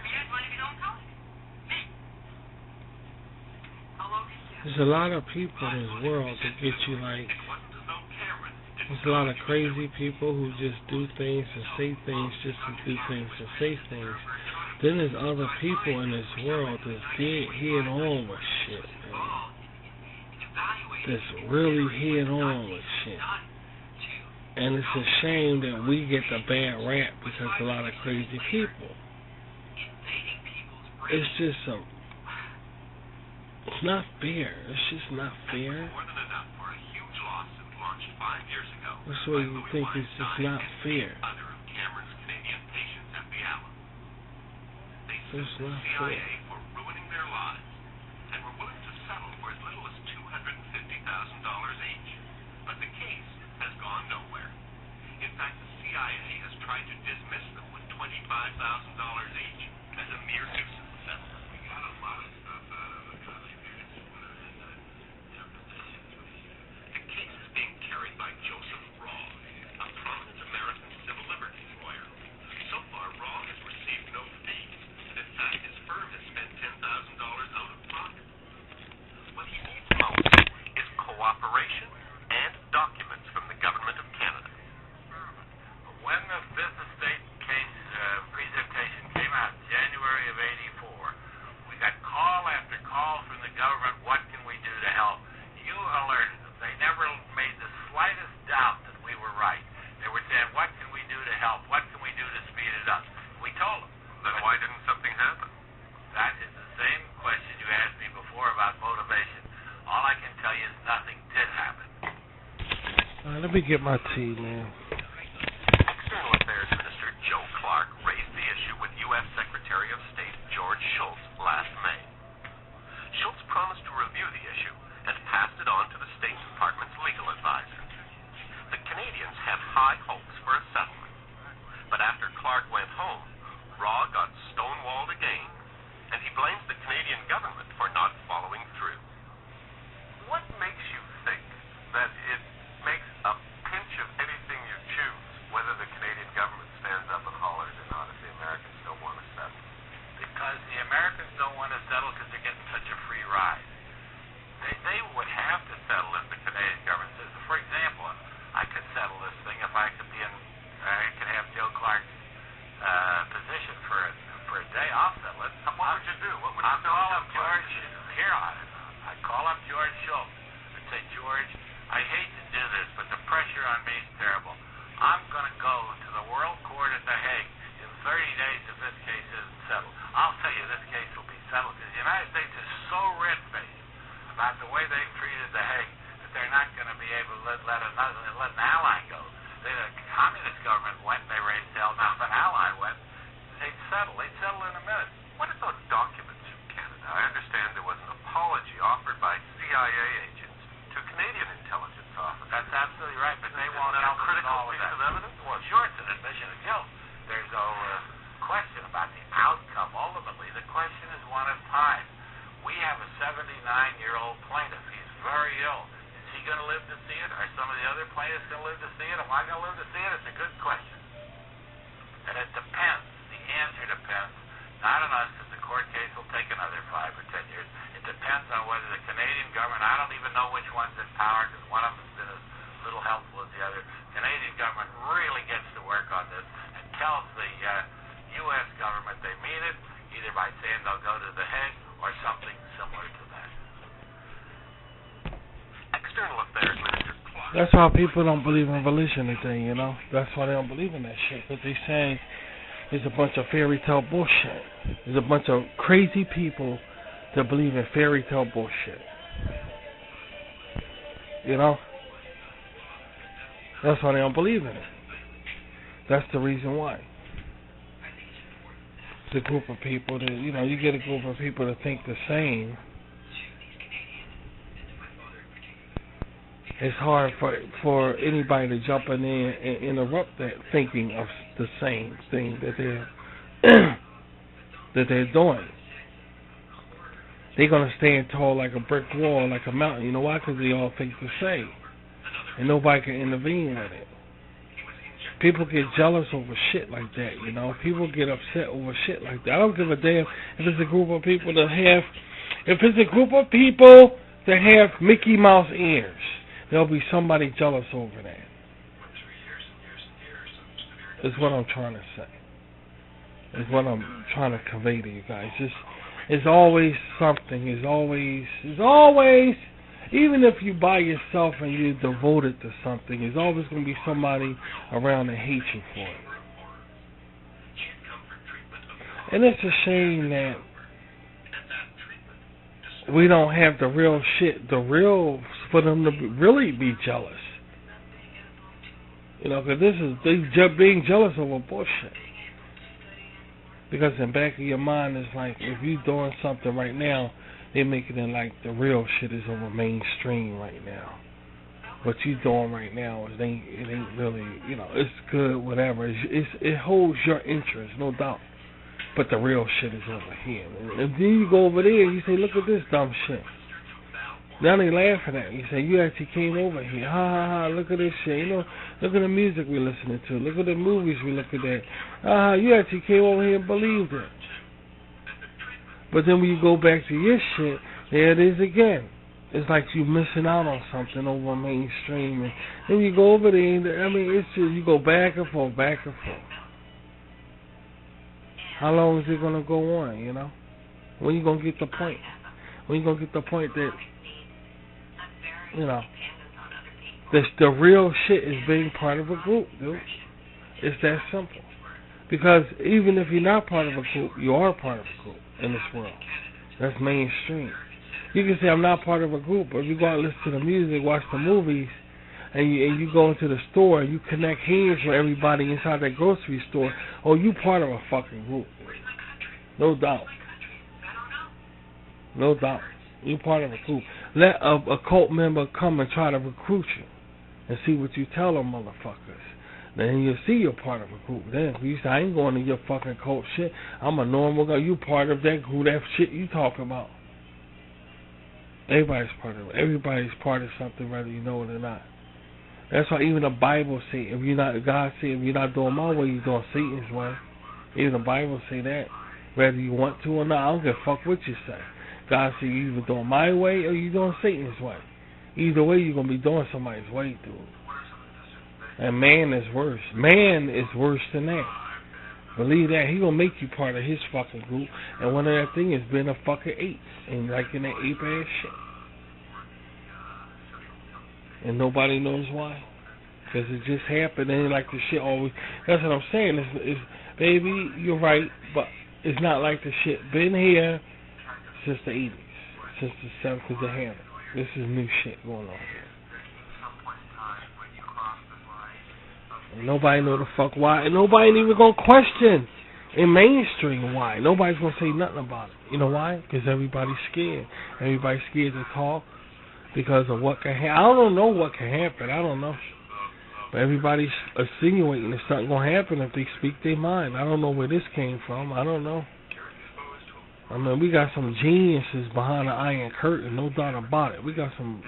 If he has one of his own colors, me. There's a lot of people in this world that get you like, there's a lot of crazy people who just do things and say things just to do things and say things. Then there's other people in this world that's dead head on with shit, man. That's really head on with shit. And it's a shame that we get the bad rap because a lot of crazy people. It's just it's not fair. It's just not fair. That's what you think. It's just not fair. It's not fair. For ruining their lives, and were willing to settle for as little as $250,000 each. But the case has gone nowhere. In fact, the CIA has tried to dismiss them with $25,000 each as a mere nuisance settlement. We got a lot of stuff out of the contributions in the depositions. The case is being carried by Joseph Raw, a prominent American civil liberties lawyer. So far, Raw has received no fees. In fact, his firm has spent $10,000 out of pocket. What he needs most is cooperation and documents from the government of Canada. When the business state case presentation came out in January of '84, we got call after call from the government, what can we do to help? You alerted them. They never made the slightest doubt that we were right. They were saying, what can we do to help? What can we do to speed it up? We told them. Then why didn't something happen? That is the same question you asked me before about motivation. All I can tell you is nothing did happen. Let me get my tea, man. External Affairs Minister Joe Clark raised the issue with U.S. Secretary of State George Shultz last May. Shultz promised to review the issue and passed it on to the State Department's legal advisor. The Canadians had high hopes for a settlement, but after Clark went home, Raw got stonewalled again, and he blames the Canadian government for not following through. What makes you think that it makes a pinch of anything you choose whether the Canadian government stands up and hollers or not if the Americans don't want to settle? Because the Americans don't want to settle because they're getting such a free ride. They would have to settle if the Canadian government says, for example, I could settle this thing if I could I could have Joe Clark's position for a day. I'll settle it. What would you do? What would you I'll do? call up George. Here on it. I'd call up George Shultz and say, George, I hate to do this, but the pressure on me is terrible. I'm going to go to the World Court at The Hague in 30 days if this case isn't settled. I'll tell you, this case will be settled because the United States is so red-faced about the way they've treated The Hague that they're not going to be able to let an ally go. The communist government went and they raised hell. Now, if an ally went, they'd settle. They'd settle in a minute. What about documents from Canada? I understand there was an apology offered by CIA agents to Canadian intelligence officers. That's absolutely right, but they won't help us at all with that. Of evidence? Well, sure, it's an admission of guilt. They're going to live to see it? Are some of the other plaintiffs going to live to see it? Am I going to live to see it? It's a good question. And it depends. The answer depends. Not on us, because the court case will take another 5 or 10 years. It depends on whether the Canadian government, I don't even know which one's in power, because one of them's been as little helpful as the other. The Canadian government really gets to work on this and tells the U.S. government they mean it, either by saying they'll go to The Hague or something similar to that. External Affairs Minister Clark. That's why people don't believe in volition today, you know. That's why they don't believe in that shit. But they say it's a bunch of fairy tale bullshit. There's a bunch of crazy people that believe in fairy tale bullshit. You know? That's why they don't believe in it. That's the reason why. It's a group of people that, you know, you get a group of people that think the same. It's hard for anybody to jump in there and interrupt that thinking of the same thing that they're doing. They're gonna stand tall like a brick wall, like a mountain. You know why? Because they all think the same, and nobody can intervene with it. People get jealous over shit like that. You know, people get upset over shit like that. I don't give a damn if it's a group of people that have, if it's a group of people that have Mickey Mouse ears. There'll be somebody jealous over that. That's what I'm trying to say. It's what I'm trying to convey to you guys. It's always something. It's always, even if you by yourself and you're devoted to something, there's always going to be somebody around that hates you for it. And it's a shame that we don't have the real shit, for them to really be jealous. You know, because they being jealous over bullshit. Because in the back of your mind, it's like, if you're doing something right now, they make it in like the real shit is over mainstream right now. What you doing right now, it ain't really, you know, it's good, whatever. It holds your interest, no doubt. But the real shit is over here. And then you go over there and you say, look at this dumb shit. Now they laughing at you. You say, you actually came over here. Ha ha ha, look at this shit. You know, look at the music we're listening to. Look at the movies we're looking at. You actually came over here and believed it. But then when you go back to your shit, there it is again. It's like you missing out on something over mainstream. And then you go over there, and, I mean, it's just, you go back and forth. How long is it going to go on, you know? When you going to get the point? When you going to get the point that, you know, the real shit is being part of a group, dude. It's that simple. Because even if you're not part of a group, you are part of a group in this world. That's mainstream. You can say I'm not part of a group, but if you go out and listen to the music, watch the movies, and you go into the store and you connect hands with everybody inside that grocery store, oh, you part of a fucking group. No doubt. No doubt. You're part of a group. Let a cult member come and try to recruit you and see what you tell them motherfuckers. Then you'll see you're part of a group. Then you say, I ain't going to your fucking cult shit. I'm a normal guy. You part of that group, that shit you talking about. Everybody's part of it. Everybody's part of something, whether you know it or not. That's why even the Bible say, if you're not, God say, if you're not doing my way, you're doing Satan's way. Even the Bible say that. Whether you want to or not, I don't give a fuck what you say. God say you either doing my way or you doing Satan's way. Either way, you're going to be doing somebody's way, dude. And man is worse. Man is worse than that. Believe that. He going to make you part of his fucking group. And one of that thing is being a fucking ape. And like in that ape ass shit. And nobody knows why. Because it just happened. And like the shit always. That's what I'm saying. It's baby, you're right. But it's not like the shit been here since the 80s. Since the 70s of the hammer. This is new shit going on here. And nobody know the fuck why. And nobody ain't even going to question in mainstream why. Nobody's going to say nothing about it. You know why? Because everybody's scared. Everybody's scared to talk because of what can happen. I don't know what can happen. I don't know. But everybody's insinuating that something going to happen if they speak their mind. I don't know where this came from. I don't know. I mean, we got some geniuses behind the iron curtain, no doubt about it. We got some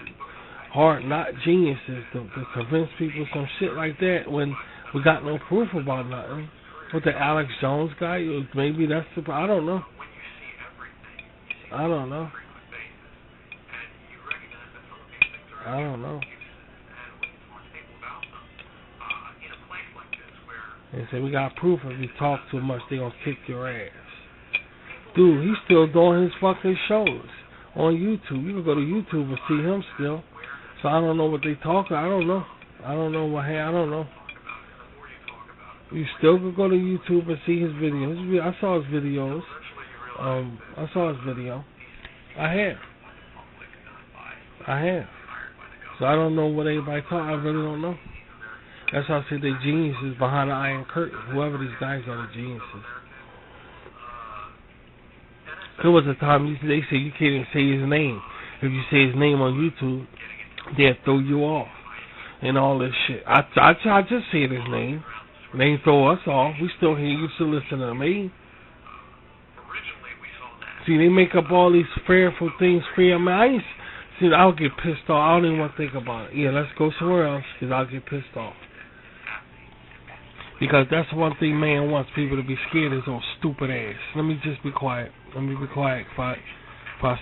hard, not geniuses, to convince people some shit like that when we got no proof about nothing. With the Alex Jones guy, maybe that's the. I don't know. I don't know. I don't know. They say we got proof if you talk too much, they gonna kick your ass. Dude, he's still doing his fucking shows on YouTube. You can go to YouTube and see him still. So I don't know what they talk. I don't know. I don't know what. I don't know. You still can go to YouTube and see his videos. I saw his videos. I saw his video. I have. So I don't know what anybody talk. I really don't know. That's why I said they geniuses behind the Iron Curtain. Whoever these guys are, the geniuses. There was a time they say you can't even say his name. If you say his name on YouTube, they'll throw you off and all this shit. I just said his name. They ain't throw us off. We still here. You still listen to me. See, they make up all these fearful things for you. I mean, I'll get pissed off. I don't even want to think about it. Yeah, let's go somewhere else because I'll get pissed off. Because that's one thing man wants people to be scared of his own stupid ass. Let me just be quiet. Let me be quiet if I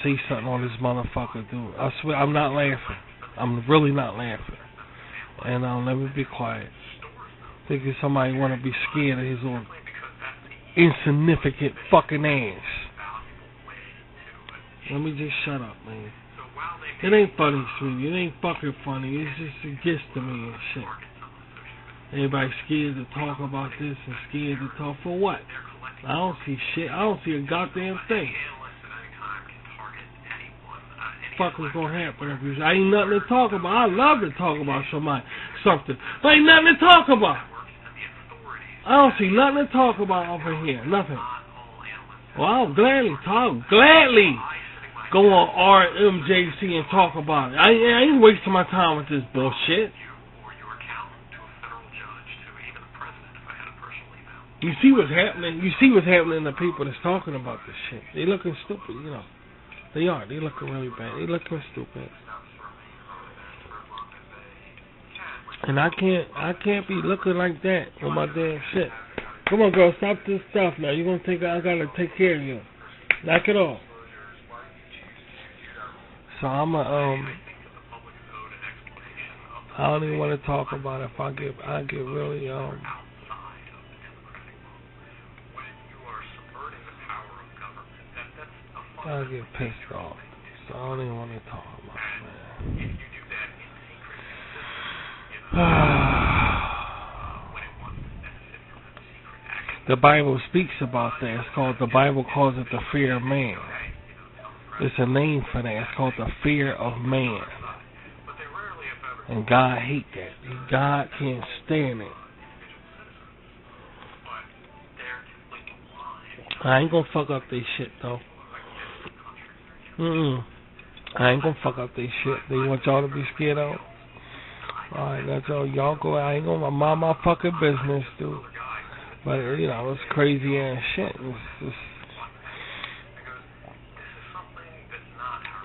say something on this motherfucker, dude. I swear, I'm not laughing. I'm really not laughing. And let me be quiet. Thinking somebody want to be scared of his own insignificant fucking ass. Let me just shut up, man. It ain't funny, sweetie. It ain't fucking funny. It's just a gist to me and shit. Everybody scared to talk about this and scared to talk for what? I don't see shit. I don't see a goddamn thing. What the fuck is gonna happen if you? I ain't nothing to talk about. I love to talk about something. There ain't nothing to talk about. I don't see nothing to talk about over here. Nothing. Well, I'll gladly go on RMJC and talk about it. I ain't wasting my time with this bullshit. You see what's happening. You see what's happening to people that's talking about this shit. They looking stupid, you know. They are. They looking really bad. They looking stupid. And I can't be looking like that with my damn shit. Come on, girl, stop this stuff now. You gonna think I gotta take care of you? Knock it off. So I don't even want to talk about it. If I get really I get pissed off. So I don't even want to talk about it, man. The Bible speaks about that. The Bible calls it the fear of man. There's a name for that. It's called the fear of man. And God hates that. God can't stand it. I ain't gonna fuck up this shit though. I ain't gonna fuck up this shit. They want y'all to be scared of. Alright, that's all. Y'all go. I ain't gonna mind my fucking business, dude. But you know, it's crazy ass shit. It's just,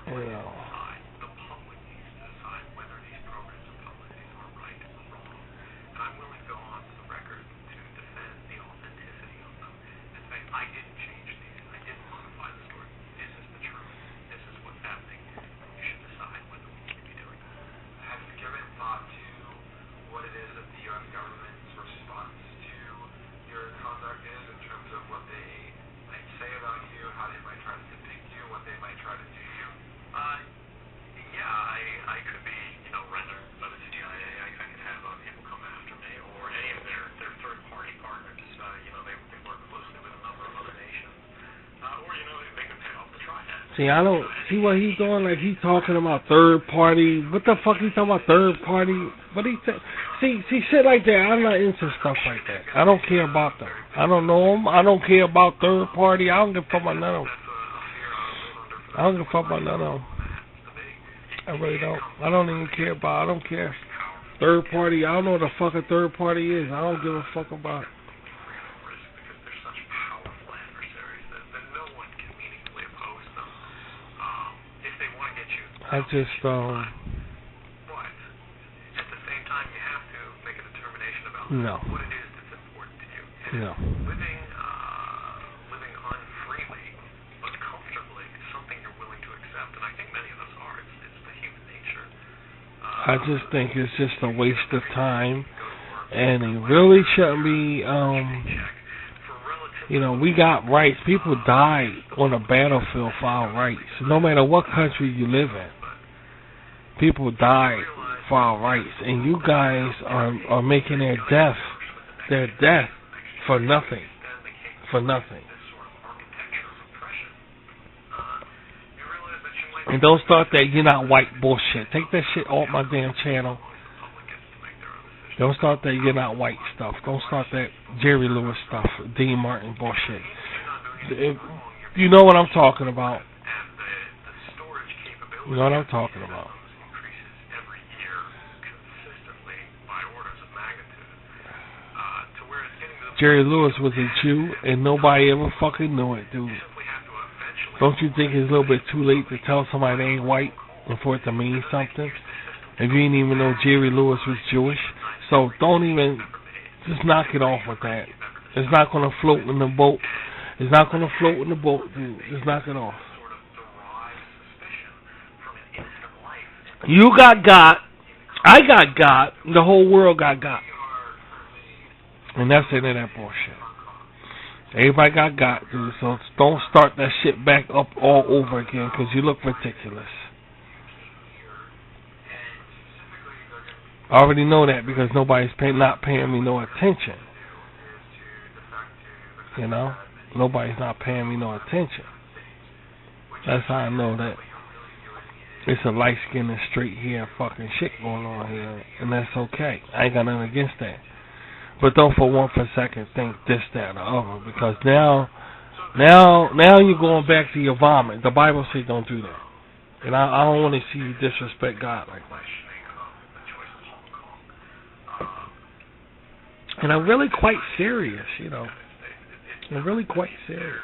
you know. See, I don't see what he's doing. Like he's talking about third party. What the fuck he talking about third party? What he see shit like that. I'm not into stuff like that. I don't care about them. I don't know them. I don't care about third party. I don't give a fuck about none of them. I don't give a fuck about none of them. I really don't. I don't even care about. I don't care. Third party. I don't know what the fuck a third party is. I don't give a fuck about it. I just No. what it is that's important to you. And No. living unfreely but comfortably is something you're willing to accept, and I think many of us are. It's the human nature. I just think it's just a waste of time, and it really shouldn't be. You know, we got rights. People die on a battlefield for our rights. No matter what country you live in, people die for our rights, and you guys are making their death for nothing, for nothing. And don't start that you're not white bullshit. Take that shit off my damn channel. Don't start that you're not white stuff. Don't start that Jerry Lewis stuff, Dean Martin bullshit. You know what I'm talking about. You know what I'm talking about. Jerry Lewis was a Jew, and nobody ever fucking knew it, dude. Don't you think it's a little bit too late to tell somebody they ain't white and for it to mean something? If you didn't even know Jerry Lewis was Jewish. So don't even, just knock it off with that. It's not going to float in the boat. It's not going to float in the boat, dude. Just knock it off. You got God. I got God. The whole world got God. And that's the end of that bullshit. Everybody got God, dude. So don't start that shit back up all over again, because you look ridiculous. I already know that because nobody's not paying me no attention. You know? Nobody's not paying me no attention. That's how I know that it's a light-skinned and straight hair fucking shit going on here. And that's okay. I ain't got nothing against that. But don't for one for a second think this, that, or the other. Because now you're going back to your vomit. The Bible says don't do that. And I don't want to see you disrespect God like that. And I'm really quite serious, you know. I'm really quite serious.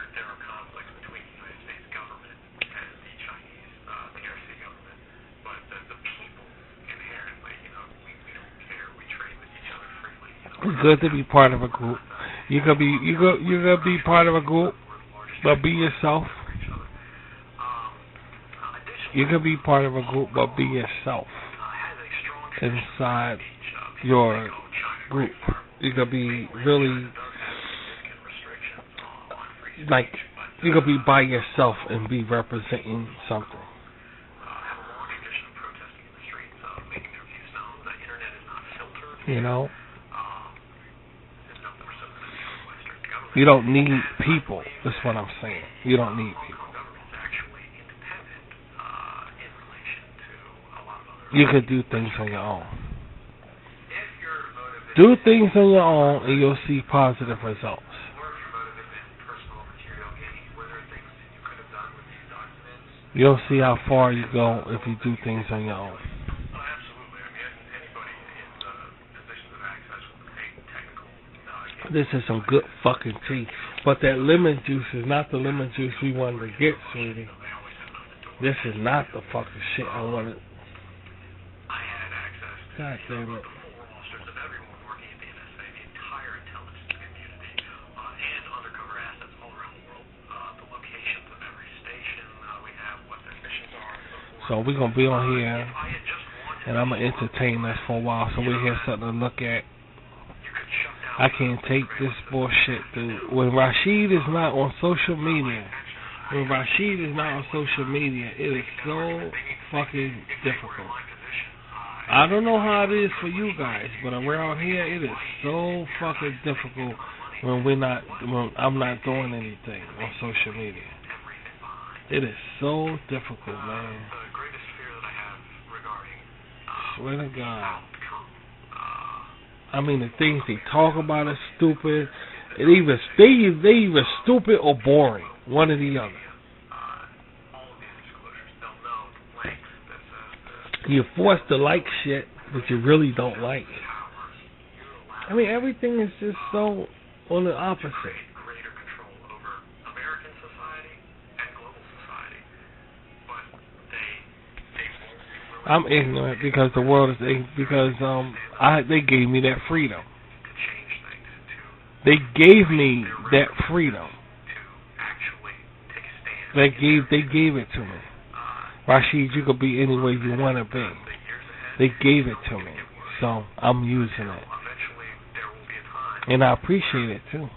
It's good to be part of a group. You could be part of a group, but be yourself. You could be part of a group, but be yourself inside your group. You could be really, like, you could be by yourself and be representing something. You know? You don't need people, that's what I'm saying. You don't need people. You could do things on your own. Do things on your own and you'll see positive results. You'll see how far you go if you do things on your own. This is some good fucking tea. But that lemon juice is not the lemon juice we wanted to get, sweetie. This is not the fucking shit I wanted. God damn it. So we're going to be on here, and I'm going to entertain us for a while, so we have something to look at. I can't take this bullshit, dude. When Rashid is not on social media, it is so fucking difficult. I don't know how it is for you guys, but around here, it is so fucking difficult when I'm not doing anything on social media. It is so difficult, man. Swear to God. I mean, the things they talk about are stupid. They either stupid or boring. One or the other. You're forced to like shit that you really don't like. I mean, everything is just so on the opposite. I'm ignorant because the world is ignorant, because they gave me that freedom. They gave me that freedom. to actually take a stand. They gave it to me. Rashid, you could be any way you want to be. The years ahead, They gave it to me, so I'm using it, eventually there will be a time. and I appreciate it too.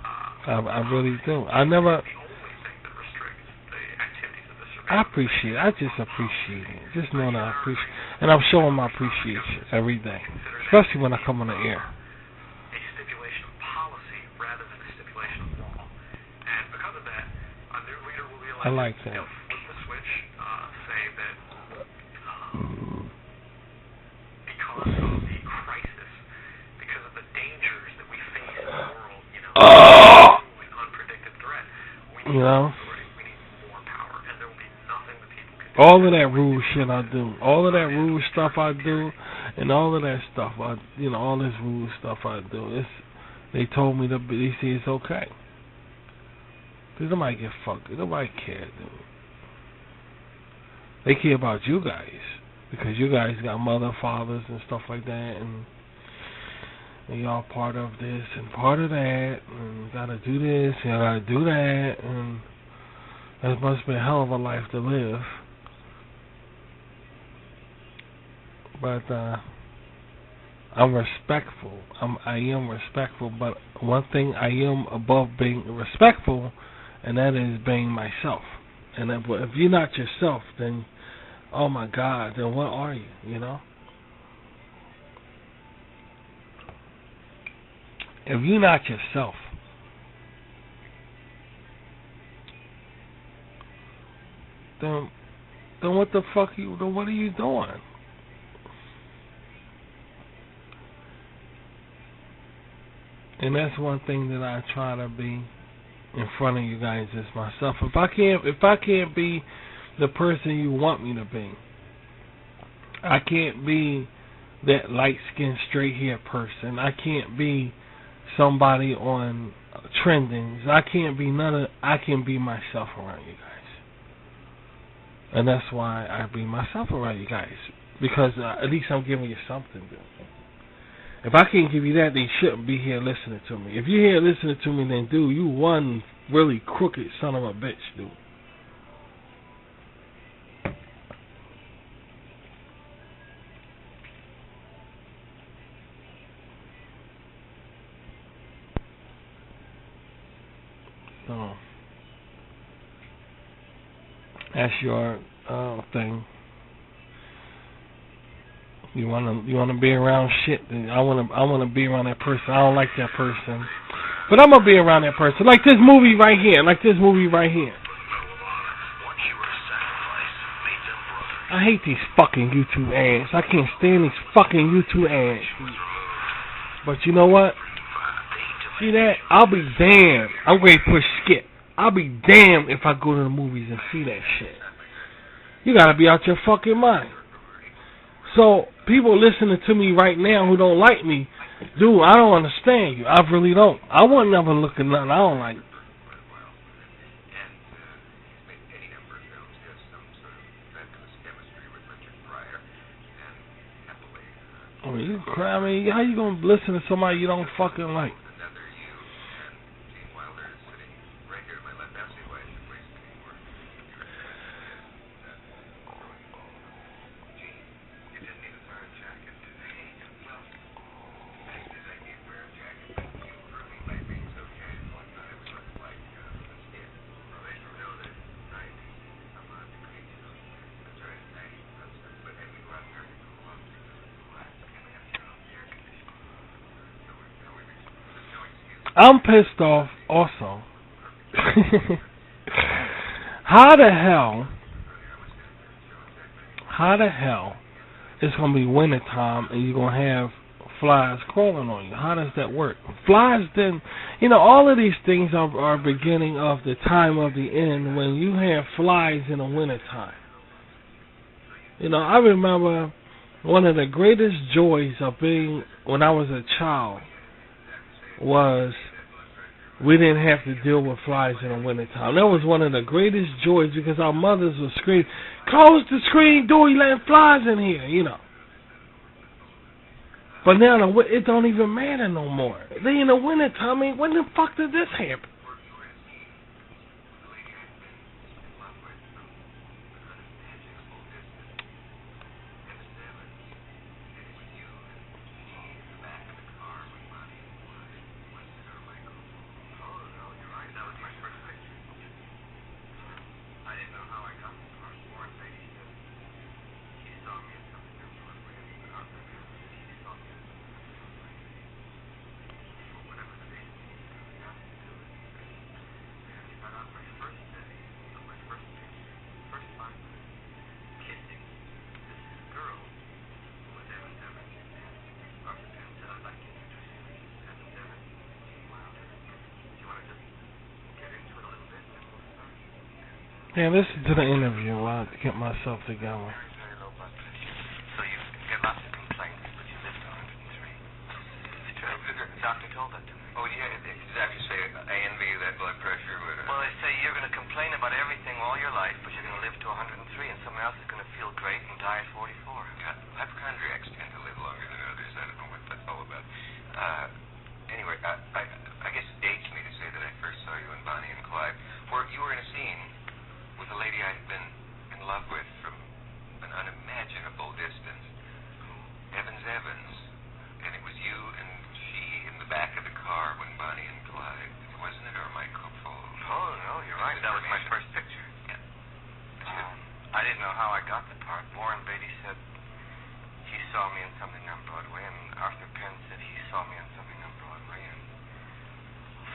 I really do. I never. The only thing that restricts the activities of this I appreciate it. I just appreciate it. Just know that I appreciate it. And I'm showing my appreciation every day, especially when I come on the air. a stipulation of policy rather than a stipulation of law. And because of that, a new leader will be elected. I like that. They'll flip the switch, say that because of the crisis, because of the dangers that we face in the world, an unpredicted threat, we need more authority, we need more power, and there will be nothing that people can do. All of that rude shit I do, all of that rude stuff I do, and all of that stuff all this rude stuff I do. They told me they say it's okay. Cause nobody get fucked. Nobody care, dude. They care about you guys because you guys got mother, fathers, and stuff like that, and y'all part of this and part of that, and you gotta do this, and you gotta do that, and that must be a hell of a life to live. But I'm respectful. I am respectful, but one thing I am above being respectful, and that is being myself. And if you're not yourself, then oh my God, then what are you? If you're not yourself, then what the fuck what are you doing? And that's one thing that I try to be in front of you guys is myself. If I can't be the person you want me to be, I can't be that light-skinned, straight-haired person. I can't be somebody on trendings. I can't be I can be myself around you guys. And that's why I be myself around you guys. Because at least I'm giving you something, dude. If I can't give you that, they shouldn't be here listening to me. If you're here listening to me, then, dude, you one really crooked son of a bitch, dude. So, that's your thing. You wanna be around shit. I wanna be around that person. I don't like that person, but I'm gonna be around that person. Like this movie right here. I hate these fucking YouTube ads. I can't stand these fucking YouTube ads. But you know what? See that? I'll be damned. I'm going to push skip. I'll be damned if I go to the movies and see that shit. You gotta be out your fucking mind. So, people listening to me right now who don't like me, dude, I don't understand you. I really don't. I won't never look at nothing I don't like. I mean, you cry. I mean, how you gonna listen to somebody you don't fucking like? I'm pissed off also. How the hell it's going to be winter time and you're going to have flies crawling on you? How does that work? Flies then, all of these things are beginning of the time of the end when you have flies in the winter time. I remember one of the greatest joys of being, when I was a child, was we didn't have to deal with flies in the wintertime. That was one of the greatest joys because our mothers would scream, "Close the screen door, you letting flies in here," But now it don't even matter no more. They in the winter, Tommy. When the fuck did this happen? Yeah, listen to the interview while I get myself together. Very low blood pressure. So you get lots of complaints, but you live to 103. It's true. The doctor told that to me. Oh, yeah, did the doctor say I envy you that blood pressure? But, Well, they say you're going to complain about everything all your life, but you're going to live to 103, and someone else is going to feel great and die at 44. yeah, hypochondriacs tend to live longer than others. I don't know what that's all about. Anyway, I guess it dates me to say that I first saw you in Bonnie and Clyde. You were in a scene with a lady I'd been in love with from an unimaginable distance. Evans. And it was you and she in the back of the car when Bonnie and Clyde, wasn't it? Or am I full? Oh, no, you're right. That was my first picture. Yeah. I didn't know how I got the part. Warren Beatty said he saw me in something on Broadway, and Arthur Penn said he saw me in something on Broadway, and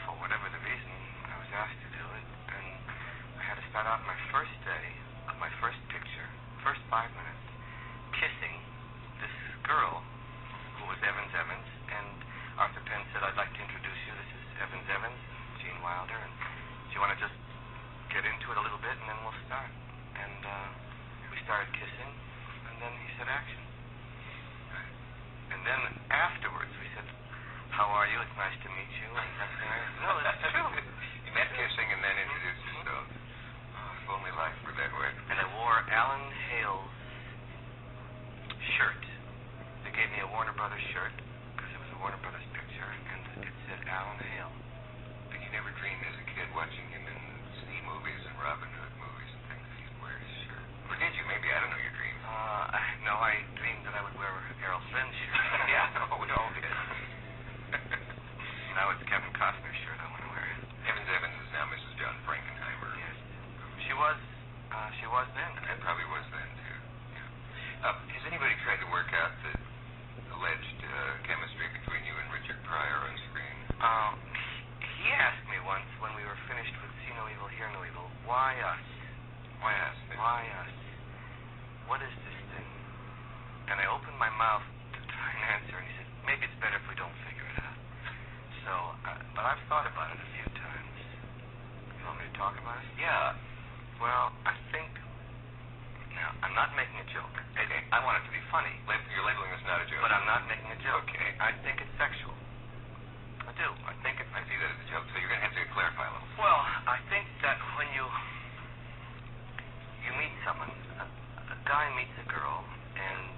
for whatever the reason, I was asked to do it, and I had to start out my first day of my first picture, first 5 minutes, kissing this girl who was Evans, and Arthur Penn said, I'd like to introduce you. This is Evans, Gene Wilder, and do you want to just get into it a little bit, and then we'll start. And we started kissing, and then he said, action. And then afterwards, we said, how are you? It's nice to meet you. And that's no, it's true. You met kissing and then introduced yourself. Oh, if only life were that way. And I wore Alan Hale's shirt. They gave me a Warner Brothers shirt, because it was a Warner Brothers picture, and it said Alan Hale. But you never dreamed as a kid watching him in sea movies and Robin Hood movies and things that he'd wear his shirt. Or did you? Maybe I don't know your dreams. No, I dreamed that I would wear Errol Flynn's shirt. Yeah, no, we all did. Now it's Kevin Costner's shirt I want to wear. Evans is now Mrs. John Frankenheimer. Yes. She was then. And probably was then, too. Yeah. Has anybody tried to work out the alleged chemistry between you and Richard Pryor on screen? He asked me once when we were finished with See No Evil, Hear No Evil, why us? Why us? Why us? What is this thing? And I opened my mouth to try and answer, and he said, maybe it's better if we don't figure it out. So, but I've thought about it a few times. You want me to talk about it? Yeah. Well, I think... Now, I'm not making a joke. I want it to be funny. You're labeling this not a joke. But I'm not making a joke. Okay. I think it's sexual. I do. I think it's... I see that as a joke, so you're going to have to clarify a little. Well, I think that when you meet someone, a guy meets a girl, and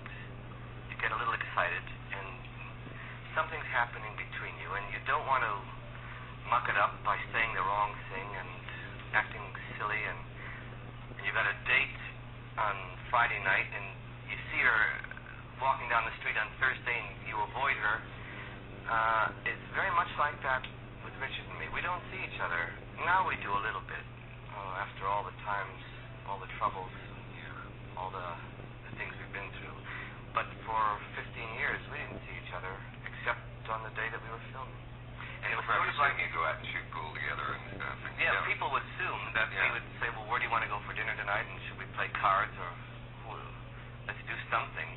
you get a little excited, and something's happening between you, and you don't want to muck it up by saying the wrong thing and acting silly, and you got a date on Friday night, and you see her walking down the street on Thursday, and you avoid her. It's very much like that with Richard and me. We don't see each other. Now we do a little bit, after all the times, all the troubles, all the things we've been through. But for 15 years, we didn't see each other, except on the day that we were filming. And it was sort of like you go out and shoot pool together and stuff. yeah, people would assume that we would say, well, where do you want to go for dinner tonight? And should we play cards or let's do something,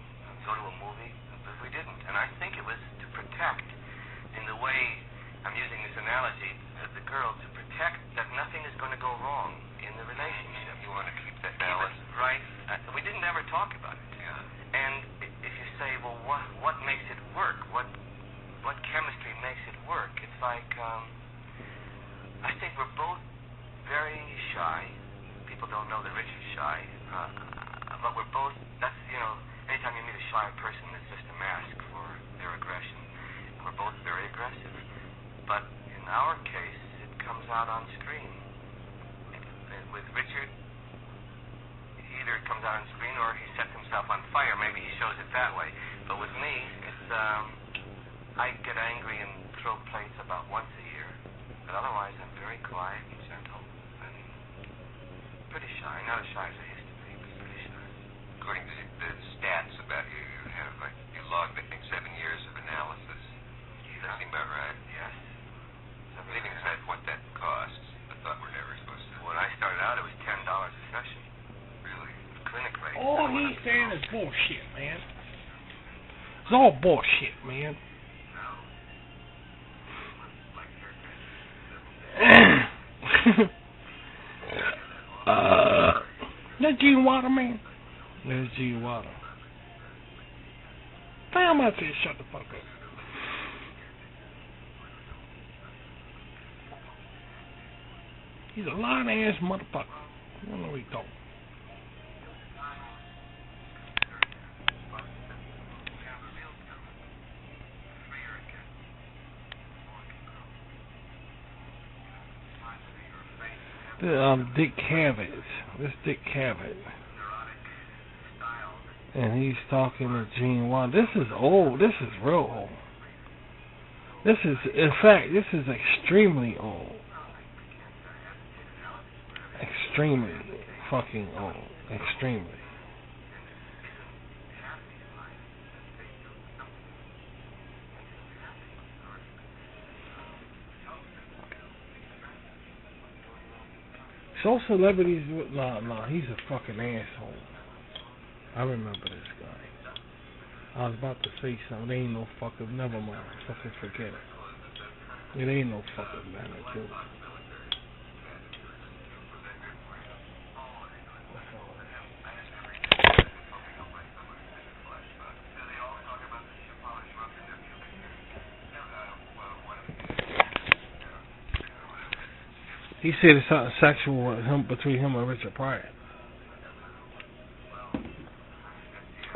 go to a movie? But we didn't. And I think it was to protect, in the way I'm using this analogy, the girl, to protect that nothing is going to go wrong in the relationship. You want to keep that balance. Right. We didn't ever talk about it. Yeah. And if you say, well, what makes it work? What chemistry makes it work? It's like, I think we're both very shy. People don't know that Richard's shy. But we're both, that's, anytime you meet a shy person, it's just a mask for their aggression. out on screen. With Richard, either it comes out on screen or he sets himself on fire. Maybe he shows it that way. But with me, it's I get angry and throw plates about once a year. But otherwise, I'm very quiet and gentle and pretty shy. Not as shy as I used to be, but pretty shy. According to the stats about you, you have you logged, I think, 7 years of analysis. Does that seem about right? Yes. Leaving aside what that costs, I thought we're never supposed to. When I started out, it was $10 a session. Really? Clinic rate. All he's saying is bullshit, man. It's all bullshit, man. That Gene Water, man? There's Gene Water. Damn, I said shut the fuck up. He's a lying ass motherfucker. I don't know what he's talking. Dick Cavett. This Dick Cavett. And he's talking to Gene Water. This is old. This is real old. This is, in fact, this is extremely old. Extremely fucking old. Extremely. So celebrities, nah, he's a fucking asshole. I remember this guy. I was about to say something. There ain't no fucking, never mind. Fucking forget it. It ain't no fucking matter, dude. He said it's something sexual with him, between him and Richard Pryor.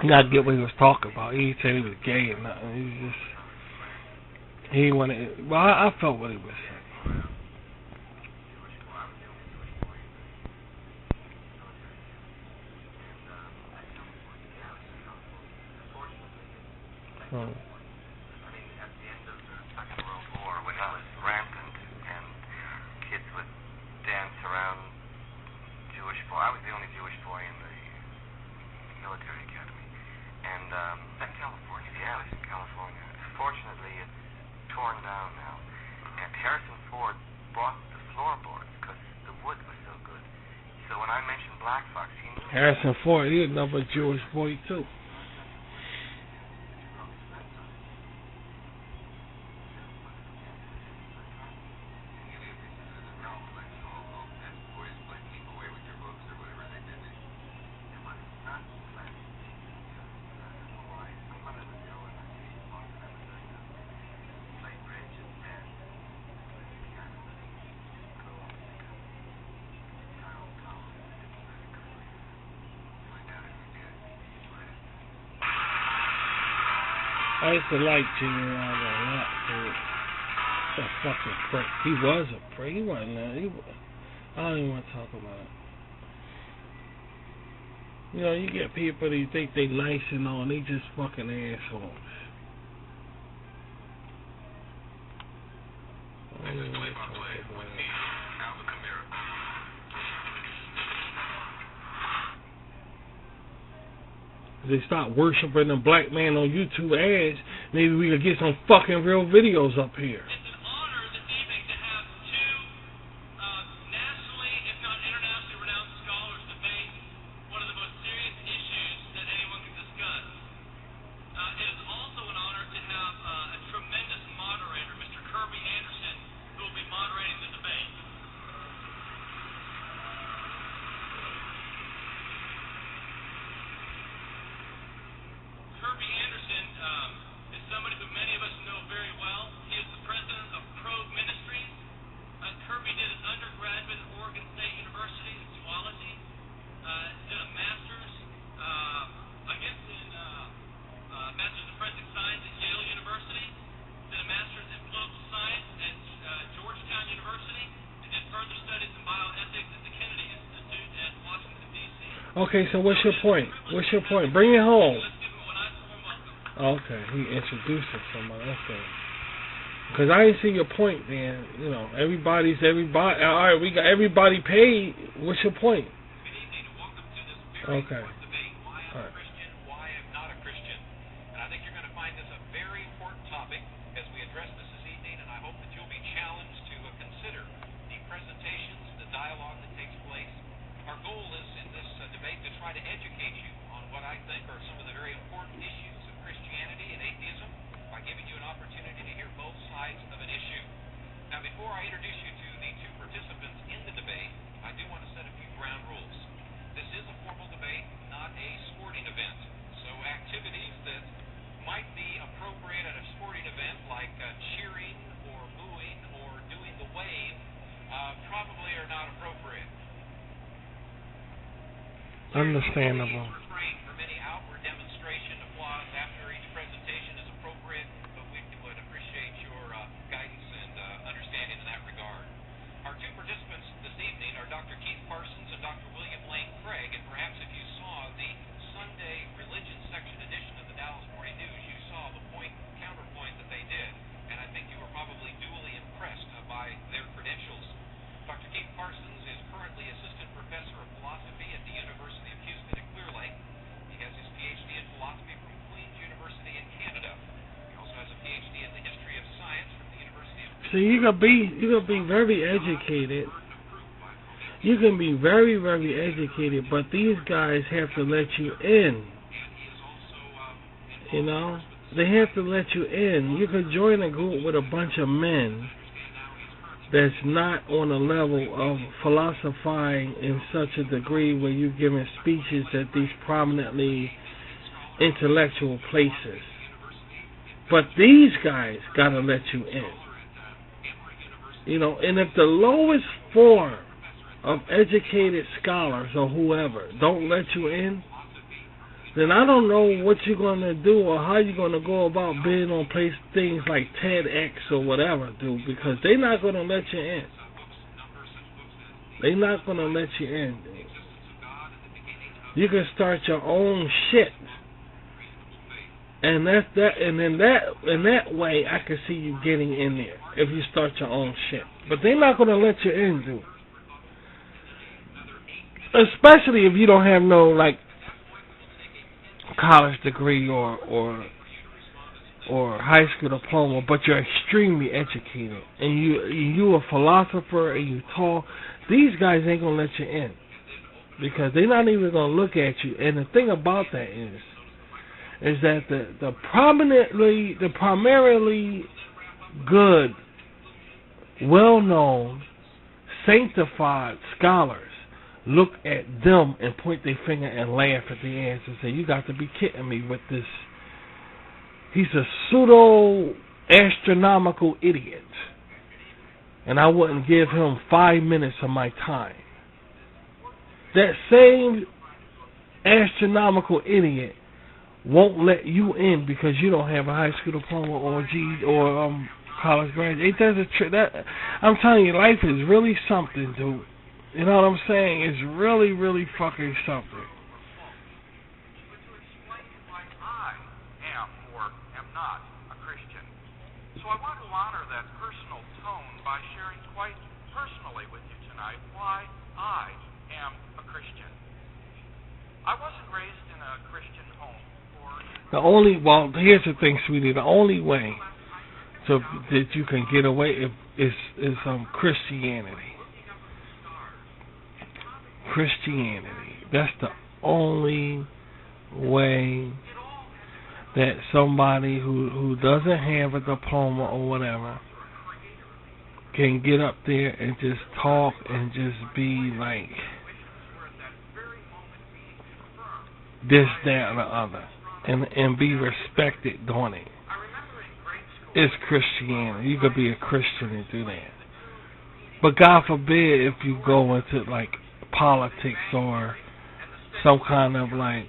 You gotta get what he was talking about. He said he was gay and nothing. He wanted. Well, I felt what he was saying. At the end of the Second World War, when it was rampant and kids would dance around Jewish boy. I was the only Jewish boy in the military academy. And in California. Yeah, I was in California. Fortunately, it's torn down now. And Harrison Ford bought the floorboards because the wood was so good. So when I mentioned Black Fox, he knew. Harrison Ford, he's another Jewish boy too. I used to like Gene Wilder a lot, dude. He's a fucking prick. He was a prick. He wasn't that. I don't even want to talk about it. You know, you get people that think they nice and all, and they just fucking assholes. I don't even want to talk about it. If they start worshiping the black man on YouTube ads, maybe we could get some fucking real videos up here. It's an honor this evening to have two nationally, if not internationally renowned scholars debate one of the most serious issues that anyone can discuss. It is also an honor to have a tremendous moderator, Mr. Kirby Anderson, who will be moderating the debate. Kirby Anderson is somebody who many of us know very well. He is the president Okay, so what's your point? What's your point? Bring it home. Okay, he introduced someone. Okay. Because I didn't see your point, man. You know, everybody's everybody. All right, we got everybody paid. What's your point? Okay. Debate, why I'm a Christian, why I'm not a Christian. And I think you're going to find this a very important topic as we address this evening, and I hope that you'll be challenged to consider the presentations, the dialogue that takes place. Our goal is in this debate to try to educate you on what I think are some of the very important issues of Christianity and atheism by giving you an opportunity to hear both sides of an issue. Now, before I introduce you to the two participants in the debate, I do want to set a few ground rules. This is a formal debate, not a sporting event. So activities that might be appropriate at a sporting event, like cheering or booing or doing the wave, probably are not appropriate. Understandable. Refrain from any outward demonstration. Applause after each presentation is appropriate, but we would appreciate your guidance and understanding in that regard. Our two participants this evening are Dr. Keith Parsons and Dr. William Lane Craig, and perhaps if you saw the Sunday religion section edition of the Dallas Morning News, you saw the counterpoint that they did, and I think you were probably duly impressed by their credentials. Dr. Keith Parsons is currently Assistant Professor of Philosophy at the University of Houston at Clear Lake. He has his PhD in philosophy from Queen's University in Canada. He also has a PhD in the history of science from the University of... So you gonna be very educated. You can be very, very educated, but these guys have to let you in. You know, they have to let you in. You could join a group with a bunch of men that's not on a level of philosophizing in such a degree where you're giving speeches at these prominently intellectual places. But these guys gotta let you in. You know, and if the lowest form of educated scholars or whoever don't let you in, then I don't know what you're going to do or how you're going to go about being on things like TEDx or whatever, dude, because they're not going to let you in. They're not going to let you in, dude. You can start your own shit. And that's that, and in that way, I can see you getting in there if you start your own shit. But they're not going to let you in, dude. Especially if you don't have no like college degree or high school diploma, but you're extremely educated and you a philosopher and you talk. These guys ain't gonna let you in because they're not even gonna look at you. And the thing about that is that the primarily good, well-known, sanctified scholars look at them and point their finger and laugh at the answer and say, you got to be kidding me with this. He's a pseudo-astronomical idiot. And I wouldn't give him 5 minutes of my time. That same astronomical idiot won't let you in because you don't have a high school diploma or college graduate. It does I'm telling you, life is really something, dude. You know what I'm saying? It's really, really fucking something. But to explain why I am or am not a Christian. So I want to honor that personal tone by sharing quite personally with you tonight why I am a Christian. I wasn't raised in a Christian home. Here's the thing, sweetie. The only way that you can get away is Christianity. Christianity. That's the only way that somebody who doesn't have a diploma or whatever can get up there and just talk and just be like this, that, and the other, and be respected doing it. It's Christianity. You could be a Christian and do that. But God forbid if you go into like politics or some kind of like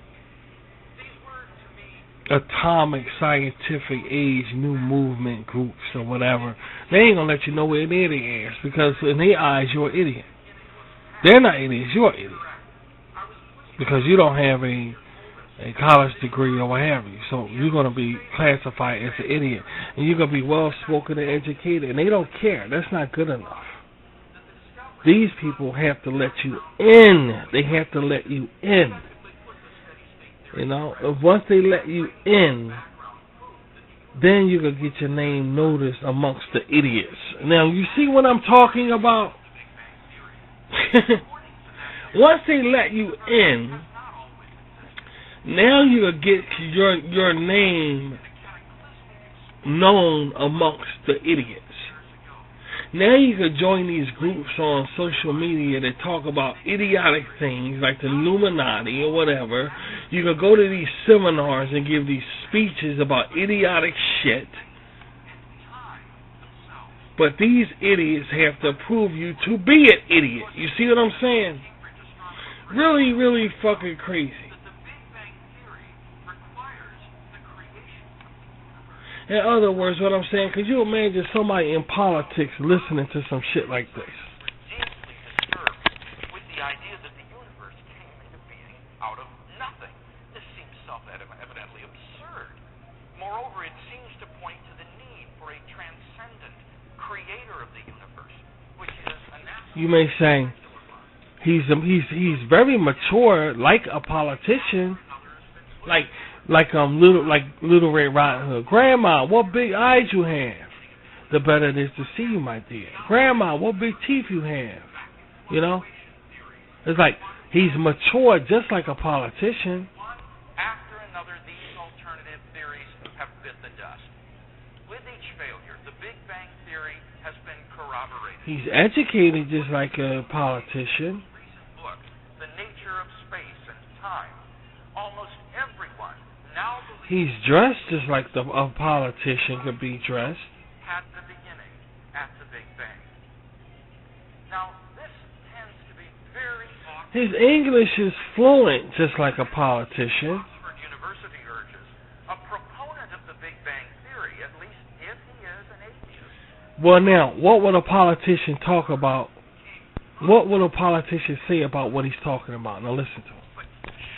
atomic scientific age new movement groups or whatever, they ain't gonna let you know where near their ass because in their eyes you're an idiot. They're not idiots, you're an idiot. because you don't have a college degree or what have you. So you're going to be classified as an idiot. And you're going to be well-spoken and educated, and they don't care. That's not good enough. These people have to let you in. They have to let you in. You know, once they let you in, then you can get your name noticed amongst the idiots. Now, you see what I'm talking about? Once they let you in, now you will get your name known amongst the idiots. Now you can join these groups on social media that talk about idiotic things like the Illuminati or whatever. You can go to these seminars and give these speeches about idiotic shit. But these idiots have to prove you to be an idiot. You see what I'm saying? Really, really fucking crazy. In other words, what I'm saying, could you imagine somebody in politics listening to some shit like this? Deeply disturbed with the idea that the universe came into being out of nothing. This seems self-evidently absurd. Moreover, it seems to point to the need for a transcendent creator of the universe, which is a natural... You may say, he's very mature, like a politician, like Little Red Riding Hood. Grandma, what big eyes you have? The better it is to see you, my dear. Grandma, what big teeth you have? You know? It's like he's mature just like a politician. After another, these alternative theories have bit the dust. With each failure, the Big Bang Theory has been corroborated. He's educated just like a politician. Recent book, The Nature of Space and Time. Almost everyone now believes he's dressed just like a politician could be dressed. had the beginning at the Big Bang. Now, this tends to be very awkward. His English is fluent just like a politician. Oxford University urges a proponent of the Big Bang Theory, at least if he is an atheist. Well, now, what would a politician talk about? What would a politician say about what he's talking about? Now, listen to him. But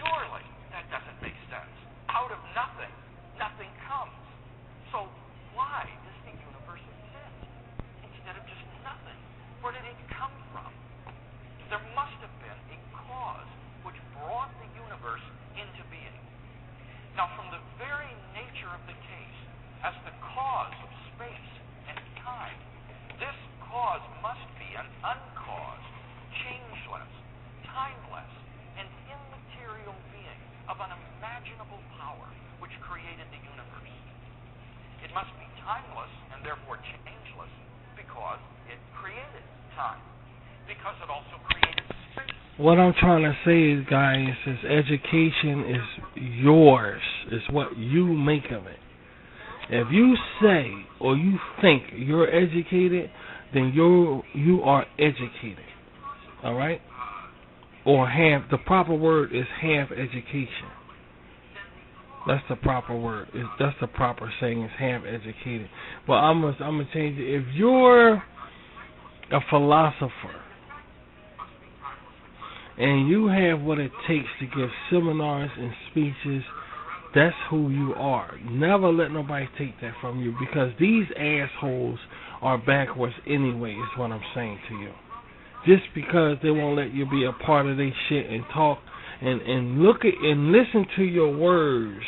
surely that doesn't make sense. Out of nothing, nothing comes. So why does the universe exist instead of just nothing? Where did it come from? There must have been a cause which brought the universe into being. Now, from the very nature of the case, as the cause of space and time, this cause must be an uncaused, changeless, timeless, and immaterial being of unimaginable power which created the universe. It must be timeless and therefore changeless because it created time, because it also created space. What I'm trying to say is, guys, is education is yours. It's what you make of it. If you say or you think you're educated, then you are educated. All right? Or the proper word is have education. That's the proper word. That's the proper saying is have educated. But I'm gonna change it. If you're a philosopher and you have what it takes to give seminars and speeches, that's who you are. Never let nobody take that from you, because these assholes are backwards anyway, is what I'm saying to you. Just because they won't let you be a part of their shit and talk and look at and listen to your words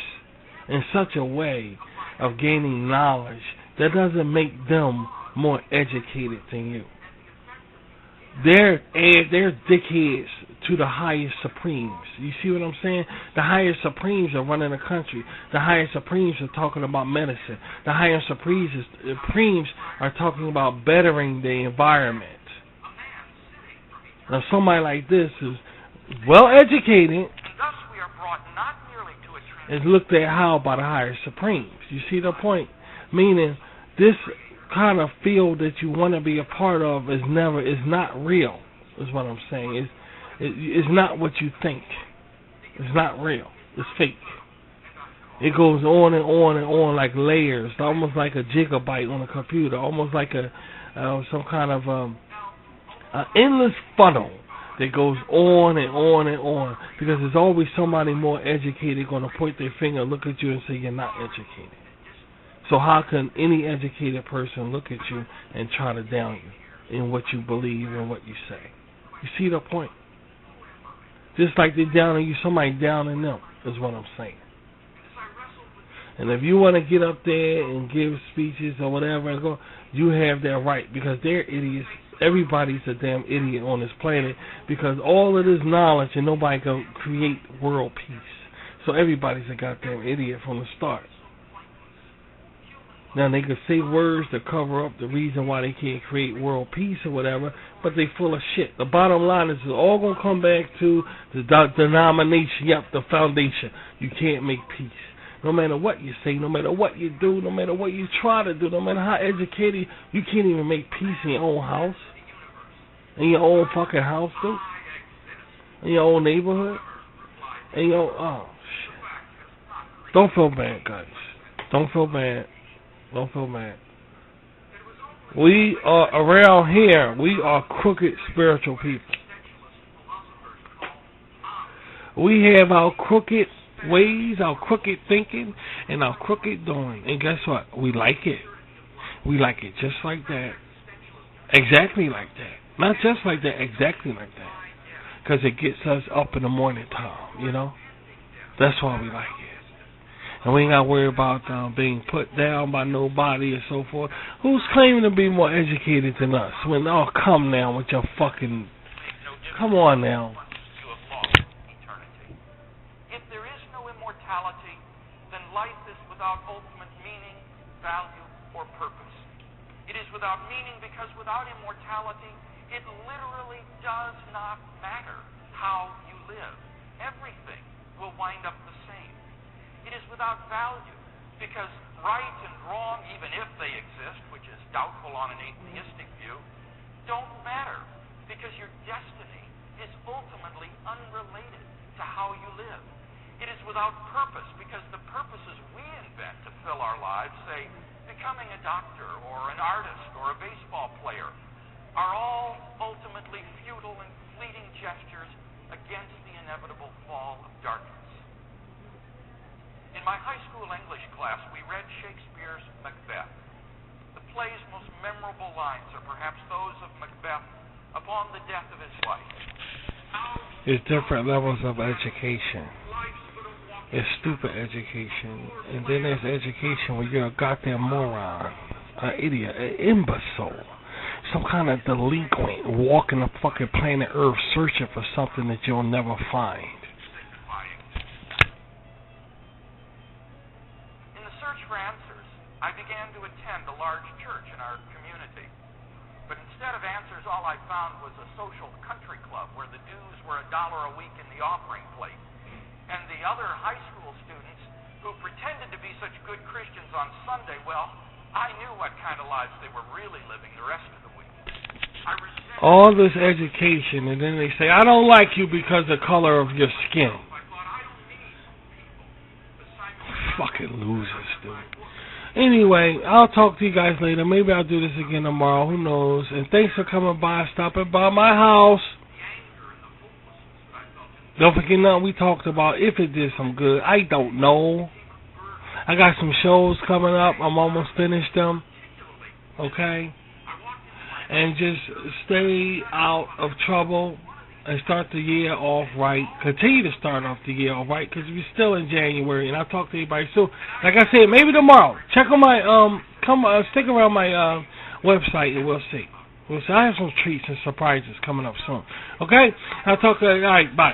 in such a way of gaining knowledge, that doesn't make them more educated than you. They're dickheads to the highest supremes. You see what I'm saying? The highest supremes are running the country. The highest supremes are talking about medicine. The highest supremes are talking about bettering the environment. Now, somebody like this is well educated, Thus, we are brought not merely to a is looked at how by the higher supremes. You see the point? Meaning, this kind of field that you want to be a part of is not real, is what I'm saying. It's not what you think. It's not real. It's fake. It goes on and on and on like layers, almost like a gigabyte on a computer, almost like some kind of an endless funnel that goes on and on and on, because there's always somebody more educated going to point their finger, look at you, and say you're not educated. So how can any educated person look at you and try to down you in what you believe and what you say? You see the point? Just like they're downing you, somebody downing them is what I'm saying. And if you want to get up there and give speeches or whatever, and go, you have that right, because they're idiots. Everybody's a damn idiot on this planet, because all of this knowledge and nobody can create world peace. So everybody's a goddamn idiot from the start. Now they can say words to cover up the reason why they can't create world peace or whatever, but they full of shit. The bottom line is it's all going to come back to the denomination, the foundation. You can't make peace. No matter what you say, no matter what you do, no matter what you try to do, no matter how educated, you can't even make peace in your own house. In your own fucking house, dude. In your own neighborhood. In your oh shit. Don't feel bad, guys. Don't feel bad. Don't feel bad. We are around here. We are crooked spiritual people. We have our crooked ways, our crooked thinking, and our crooked doing. And guess what? We like it. We like it just like that. Exactly like that. Not just like that, exactly like that. Because it gets us up in the morning time, you know? That's why we like it. And we ain't got to worry about being put down by nobody or so forth. Who's claiming to be more educated than us? When, oh, come now with your fucking... Come on now. If there is no immortality, then life is without ultimate meaning, value, or purpose. It is without meaning because without immortality, it literally does not matter how you live. Everything will wind up the same. It is without value because right and wrong, even if they exist, which is doubtful on an atheistic view, don't matter because your destiny is ultimately unrelated to how you live. It is without purpose because the purposes we invent to fill our lives, say, becoming a doctor or an artist or a baseball player, are all ultimately futile and fleeting gestures against the inevitable fall of darkness. In my high school English class, we read Shakespeare's Macbeth. The play's most memorable lines are perhaps those of Macbeth upon the death of his wife. There's different levels of education. There's stupid education, and then there's education where you're a goddamn moron, an idiot, an imbecile, some kind of delinquent walking the fucking planet Earth searching for something that you'll never find. In the search for answers, I began to attend a large church in our community. But instead of answers, all I found was a social country club where the dues were $1 a week in the offering plate. And the other high school students who pretended to be such good Christians on Sunday, well, I knew what kind of lives they were really living the rest of the week. All this education, and then they say, I don't like you because of the color of your skin. Fucking losers, dude. Anyway, I'll talk to you guys later. Maybe I'll do this again tomorrow. Who knows? And thanks for coming by, stopping by my house. Don't forget nothing we talked about. If it did some good, I don't know. I got some shows coming up. I'm almost finished them. Okay? And just stay out of trouble and start the year off right. Continue to start off the year off right, because we're still in January, and I'll talk to everybody soon. Like I said, maybe tomorrow. Check on my stick around my website, and we'll see. I have some treats and surprises coming up soon. Okay? I'll talk to you. All right, bye.